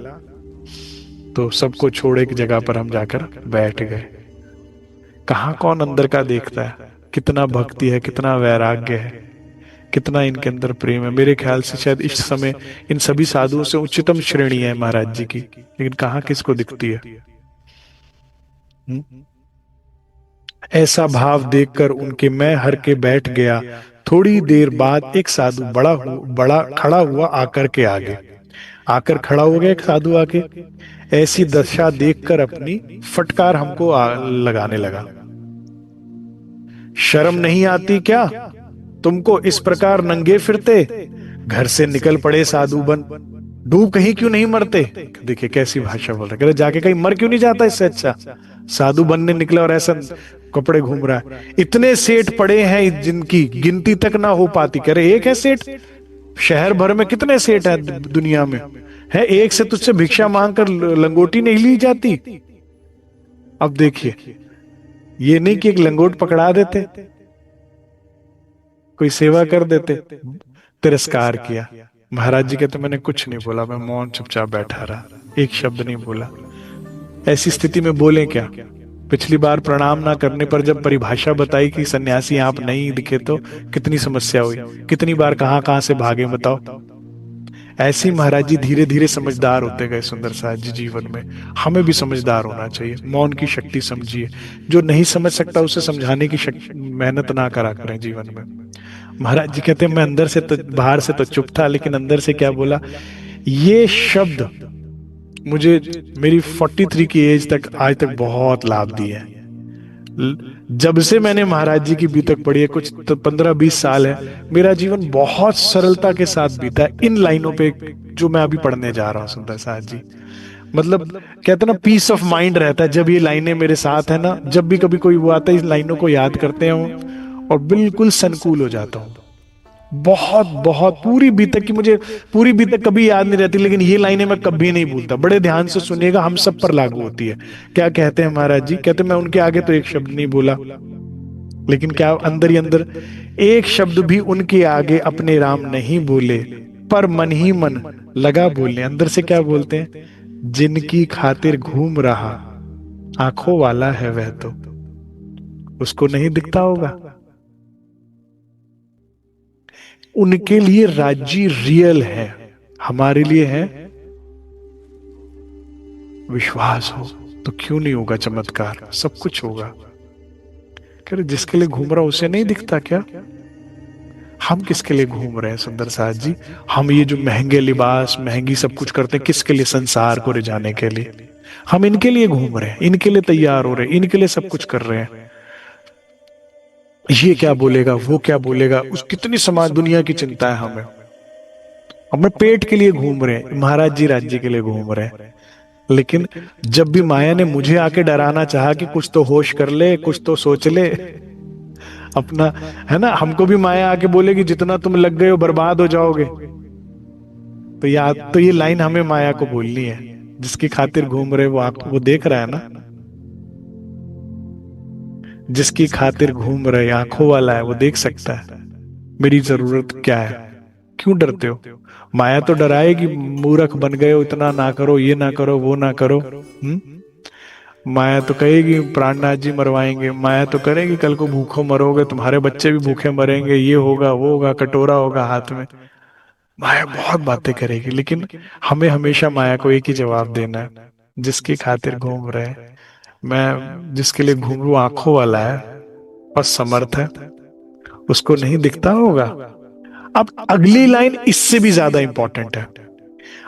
Speaker 1: तो सबको छोड़ एक जगह पर हम जाकर बैठ गए। कहाँ कौन अंदर का देखता है, कितना भक्ति है, कितना वैराग्य है, कितना इनके अंदर प्रेम है। मेरे ख्याल से शायद इस समय इन सभी साधुओं से उच्चतम श्रेणी है महाराज जी की, लेकिन कहाँ किसको दिखती है। ऐसा भाव देखकर उनके मैं हर के बैठ गया। थोड़ी देर बाद एक साधु बड़ा खड़ा हुआ आकर के आगे आकर खड़ा हो गया। एक साधु आके ऐसी दशा देखकर अपनी फटकार हमको लगाने लगा। शर्म नहीं आती क्या तुमको इस प्रकार नंगे फिरते? घर से निकल पड़े साधु बन, डूब कहीं क्यों नहीं मरते? देखिए कैसी भाषा बोल रहे, जाके कहीं मर क्यों नहीं जाता? इससे अच्छा साधु बनने निकले और ऐसा कपड़े घूम रहा है। इतने सेठ पड़े हैं जिनकी गिनती तक ना हो पाती। कह रहे एक है सेठ? शहर भर में कितने सेठ है दुनिया में, है एक से तुझसे भिक्षा मांगकर लंगोटी नहीं ली जाती। अब देखिए, ये नहीं कि एक लंगोट पकड़ा देते, कोई सेवा कर देते। तिरस्कार किया। महाराज जी कहते मैंने कुछ नहीं बोला, मैं मौन चुपचाप बैठा रहा, एक शब्द नहीं बोला। ऐसी स्थिति में बोले क्या? पिछली बार प्रणाम ना करने पर जब परिभाषा बताई कि सन्यासी आप नहीं दिखे तो कितनी समस्या हुई, कितनी बार कहां से भागे बताओ। ऐसे ही महाराज जी धीरे धीरे समझदार होते गए सुंदर साथ जी जीवन में। हमें भी समझदार होना चाहिए, मौन की शक्ति समझिए। जो नहीं समझ सकता उसे समझाने की मेहनत ना करा करें जीवन में। महाराज जी कहते हैं मैं अंदर से तो, बाहर से तो चुप था, लेकिन अंदर से क्या बोला? ये शब्द मुझे मेरी 43 की एज तक आज तक बहुत लाभ दिए है। जब से मैंने महाराज जी की बीतक पढ़ी है, कुछ तो 15-20 साल है, मेरा जीवन बहुत सरलता के साथ बीता है इन लाइनों पे जो मैं अभी पढ़ने जा रहा हूं सुंदर साथ जी। मतलब कहते ना पीस ऑफ माइंड रहता है जब ये लाइनें मेरे साथ है ना। जब भी कभी कोई वो आता है इस लाइनों को याद करते हैं और बिल्कुल संकुल हो जाता हूं। बहुत बहुत पूरी बीतक की मुझे पूरी बीतक कभी याद नहीं रहती, लेकिन ये लाइनें मैं कभी नहीं भूलता। बड़े ध्यान से सुनिएगा, हम सब पर लागू होती है। क्या कहते हैं महाराज जी? कहते मैं उनके आगे तो एक शब्द नहीं बोला, लेकिन क्या अंदर ही अंदर एक शब्द भी उनके आगे अपने राम नहीं बोले, पर मन ही मन लगा बोलने। अंदर से क्या बोलते हैं? जिनकी खातिर घूम रहा आंखों वाला है वह तो उसको नहीं दिखता होगा। उनके लिए राज्य रियल है, हमारे लिए है विश्वास हो तो क्यों नहीं होगा चमत्कार, सब कुछ होगा। कह रहे जिसके लिए घूम रहा उसे नहीं दिखता क्या? हम किसके लिए घूम रहे हैं सुंदर साथ जी? हम ये जो महंगे लिबास महंगी सब कुछ करते हैं किसके लिए? संसार को रिझाने के लिए। हम इनके लिए घूम रहे हैं, इनके लिए तैयार हो रहे हैं, इनके लिए सब कुछ कर रहे हैं। ये क्या बोलेगा, वो क्या बोलेगा, उस कितनी समाज दुनिया की चिंता है हमें। हम पेट के लिए घूम रहे हैं, महाराज जी राज्य के लिए घूम रहे हैं। लेकिन जब भी माया ने मुझे आके डराना चाहा कि कुछ तो होश कर ले, कुछ तो सोच ले अपना, है ना, हमको भी माया आके बोलेगी जितना तुम लग गए हो बर्बाद हो जाओगे। तो याद तो ये लाइन हमें माया को बोलनी है, जिसकी खातिर घूम रहे वो देख रहा है ना, जिसकी खातिर घूम रहे आंखों वाला है, वो देख सकता है मेरी जरूरत क्या है। क्यों डरते हो? माया तो डराएगी, मूर्ख बन गए हो, इतना ना करो, ये ना करो, वो ना करो। माया तो कहेगी प्राणनाथ जी मरवाएंगे, माया तो करेगी कल को भूखों मरोगे, तुम्हारे बच्चे भी भूखे मरेंगे, ये होगा वो होगा, कटोरा होगा हाथ में। माया बहुत बातें करेगी, लेकिन हमें हमेशा माया को एक ही जवाब देना है, जिसकी खातिर घूम रहे हैं। मैं जिसके लिए घूम रू आंखों वाला है और समर्थ है, उसको नहीं दिखता होगा। अब अगली लाइन इससे भी ज्यादा इंपॉर्टेंट है।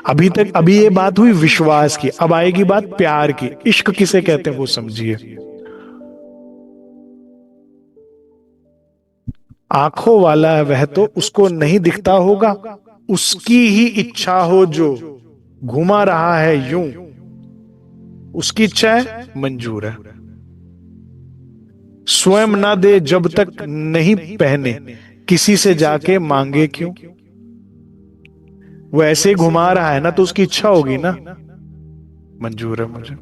Speaker 1: अभी ये बात हुई विश्वास की, अब आएगी बात प्यार की। इश्क किसे कहते हैं वो समझिए। आंखों वाला है वह तो उसको नहीं दिखता होगा, उसकी ही इच्छा हो जो घुमा रहा है यूं, उसकी इच्छा है मंजूर है। स्वयं ना दे जब तक नहीं पहने, किसी से जाके मांगे क्यों। वो ऐसे ही घुमा रहा है ना, तो उसकी इच्छा होगी ना, मंजूर है मुझे।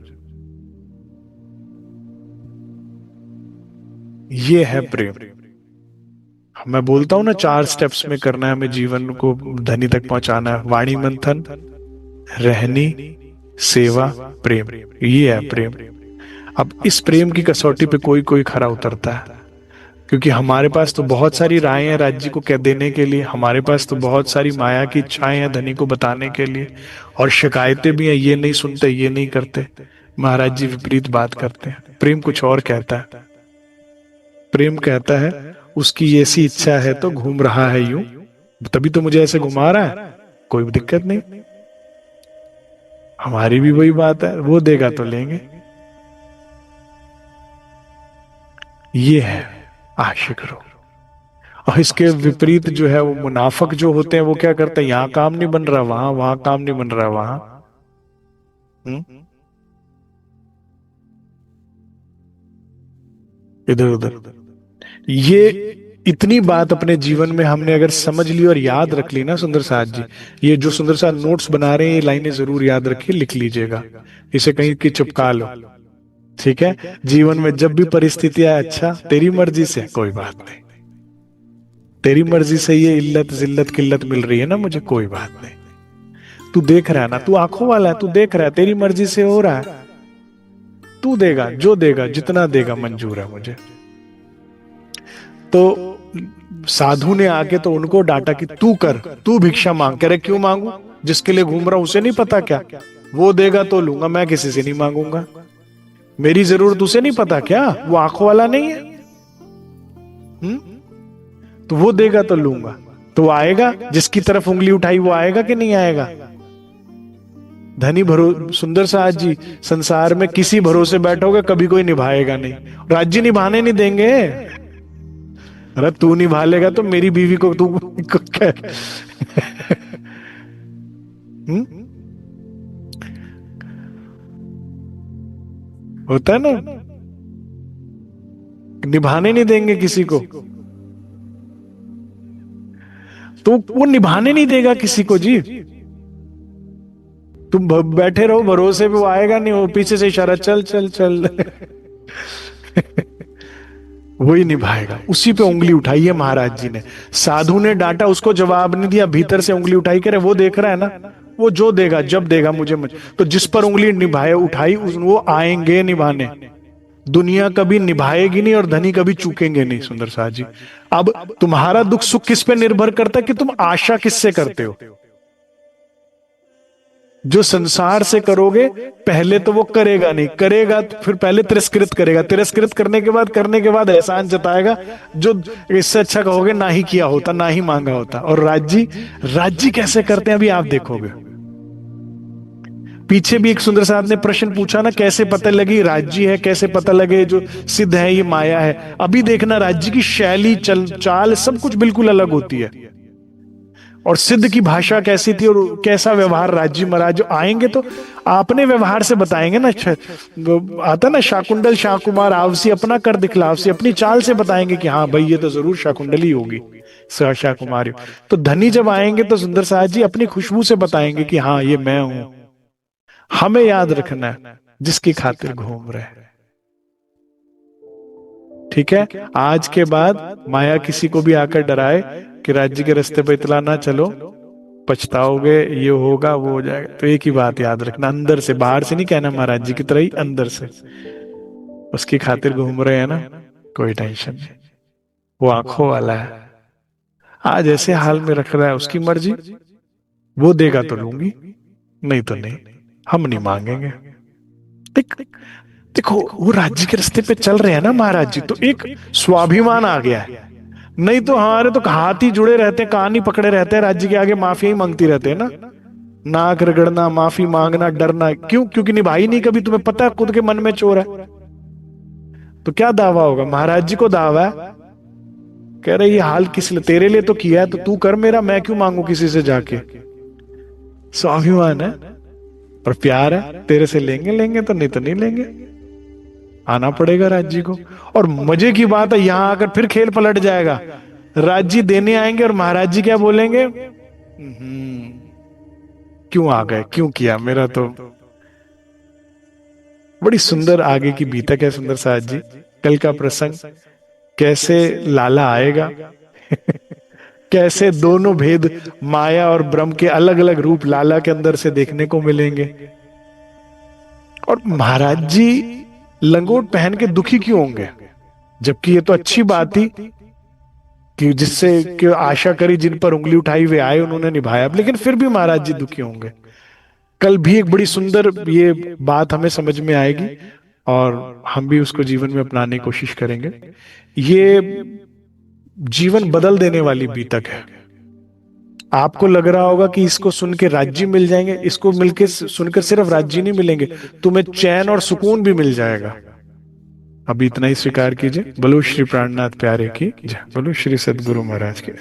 Speaker 1: ये है प्रेम। मैं बोलता हूं ना 4 स्टेप्स में करना है हमें, जीवन को धनी तक पहुंचाना है। वाणी मंथन, रहनी, सेवा, प्रेम। ये है प्रेम। अब इस प्रेम की कसौटी पे कोई कोई खरा उतरता है, क्योंकि हमारे पास तो बहुत सारी राहें हैं राज्य को कह देने के लिए, हमारे पास तो बहुत सारी माया की इच्छाएं हैं धनी को बताने के लिए, और शिकायतें भी हैं, ये नहीं सुनते, ये नहीं करते। महाराज जी विपरीत बात करते हैं। प्रेम कुछ और कहता है। प्रेम कहता है उसकी ऐसी इच्छा है तो घूम रहा है यूं, तभी तो मुझे ऐसे घुमा रहा है, कोई दिक्कत नहीं। हमारी भी वही बात है, वो देगा तो लेंगे। ये है आशिक रूह। और इसके विपरीत जो है वो मुनाफक जो होते हैं, वो क्या करते हैं, यहां काम नहीं बन रहा वहां, वहां काम नहीं बन रहा वहां। इधर उधर। ये इतनी बात अपने जीवन में हमने अगर समझ ली और याद रख ली ना सुंदर साथ जी, ये जो सुंदर साथ नोट्स बना रहे हैं ये लाइनें जरूर याद रखिए, लिख लीजिएगा, इसे कहीं की चिपका लो। ठीक है, जीवन में जब भी परिस्थितियां, अच्छा तेरी मर्जी से, कोई बात नहीं, तेरी मर्जी से ये इल्लत जिल्लत किल्लत मिल रही है ना मुझे, कोई बात नहीं। तू देख रहा है ना, तू आंखों वाला है, तू देख रहा है, तेरी मर्जी से हो रहा है, तू देगा जो देगा, जितना देगा मंजूर है मुझे। तो साधु ने आके तो उनको डांटा कि तू कर, तू भिक्षा मांग। कह रहे क्यों मांगू, जिसके लिए घूम रहा हूं उसे नहीं पता क्या, वो देगा तो लूंगा, मैं किसी से नहीं मांगूंगा। मेरी जरूरत उसे नहीं पता क्या, वो आंखों वाला नहीं है। तो वो देगा तो लूंगा। तो वो आएगा, जिसकी तरफ उंगली उठाई वो आएगा कि नहीं आएगा। धनी सुंदर साथ जी, संसार में किसी भरोसे बैठोगे कभी कोई निभाएगा नहीं, राज्य निभाने नहीं देंगे। अरे तू निभा लेगा तो मेरी बीवी को तू क्या होता है ना, निभाने नहीं देंगे किसी को, तो वो निभाने नहीं देगा किसी को जी। तुम बैठे रहो भरोसे पे, वो आएगा नहीं, वो पीछे से इशारा चल चल चल वही निभाएगा। उसी पे उंगली उठाई है महाराज जी ने। साधु ने डांटा, उसको जवाब नहीं दिया, भीतर से उंगली उठाई, करे वो देख रहा है ना, वो जो देगा जब देगा मुझे। तो जिस पर उंगली निभाए उठाई वो आएंगे निभाने। दुनिया कभी निभाएगी नहीं और धनी कभी चूकेंगे नहीं सुंदर साथ जी। अब तुम्हारा दुख सुख किस पे निर्भर करता है कि तुम आशा किससे करते हो। जो संसार से करोगे पहले तो वो करेगा नहीं, करेगा तो फिर पहले तिरस्कृत करेगा, तिरस्कृत करने के बाद एहसान जताएगा। जो इससे अच्छा कहोगे ना ही किया होता, ना ही मांगा होता। और राज्य कैसे करते हैं अभी आप देखोगे। पीछे भी एक सुंदर साहब ने प्रश्न पूछा ना, कैसे पता लगी राज्य है, कैसे पता लगे जो सिद्ध है ये माया है। अभी देखना राज्य की शैली, चाल सब कुछ बिल्कुल अलग होती है। और सिद्ध की भाषा कैसी थी और कैसा व्यवहार राज्य महाराज जो आएंगे तो अपने व्यवहार से बताएंगे ना। वो आता ना शाकुंडल शाकुमार आवसी अपना कर दिखलावसी, अपनी चाल से बताएंगे कि हाँ भाई ये तो जरूर शाकुंडली होगी शाकुमारी। तो धनी जब आएंगे तो सुंदर साहब जी अपनी खुशबू से बताएंगे कि हाँ ये मैं हूं। हमें याद रखना है जिसकी खातिर घूम रहे हैं। ठीक है, आज के बाद माया किसी को भी आकर डराए कि राज्य के रास्ते पे इतला ना चलो, पछताओगे, ये होगा वो हो जाएगा, तो एक ही बात याद रखना, अंदर से, बाहर से नहीं कहना महाराज जी की तरह ही, अंदर से उसकी खातिर घूम रहे हैं ना, कोई टेंशन नहीं। वो आंखों वाला है, आज ऐसे हाल में रख रहा है, उसकी मर्जी, वो देगा तो लूंगी, नहीं तो नहीं, हम नहीं मांगेंगे। देखो वो राज्य के रास्ते पे चल रहे हैं ना महाराज जी, तो एक स्वाभिमान आ गया है। नहीं तो हमारे तो हाथ ही जुड़े रहते हैं, कान ही पकड़े रहते हैं, राज्य के आगे माफिया ही मांगती रहते हैं ना, नाक रगड़ना, माफी मांगना, डरना, क्यों? क्योंकि निभाई नहीं कभी, तुम्हें पता है खुद के मन में चोर है, तो क्या दावा होगा? महाराज जी को दावा है, कह रहे ये हाल किस लिए, तेरे लिए तो किया है, तो तू कर मेरा, मैं क्यों मांगू किसी से जाके। स्वाभिमान है और प्यार है, तेरे से लेंगे लेंगे तो नहीं तो नहीं लेंगे, आना पड़ेगा राज्य को। और मजे की बात है यहां आकर फिर खेल पलट जाएगा, राज्य देने आएंगे और महाराज जी क्या बोलेंगे, क्यों आ गए, क्यों किया, मेरा तो। बड़ी सुंदर आगे की बीतक है सुंदर साहब जी, कल का प्रसंग, कैसे लाला आएगा कैसे दोनों भेद माया और ब्रह्म के अलग अलग रूप लाला के अंदर से देखने को मिलेंगे। और महाराज जी लंगोट पहन के दुखी क्यों होंगे, जबकि ये तो अच्छी बात थी कि जिससे कि आशा करी, जिन पर उंगली उठाई वे आए, उन्होंने निभाया, लेकिन फिर भी महाराज जी दुखी होंगे। कल भी एक बड़ी सुंदर ये बात हमें समझ में आएगी और हम भी उसको जीवन में अपनाने की कोशिश करेंगे। ये जीवन बदल देने वाली बीतक है। आपको लग रहा होगा कि इसको सुन के राज्य मिल जाएंगे, इसको मिलके सुनकर सिर्फ राज्य नहीं मिलेंगे, तुम्हें चैन और सुकून भी मिल जाएगा। अभी इतना ही स्वीकार कीजिए। बोलो श्री प्राणनाथ प्यारे की जय, बोलो श्री सद्गुरु महाराज की।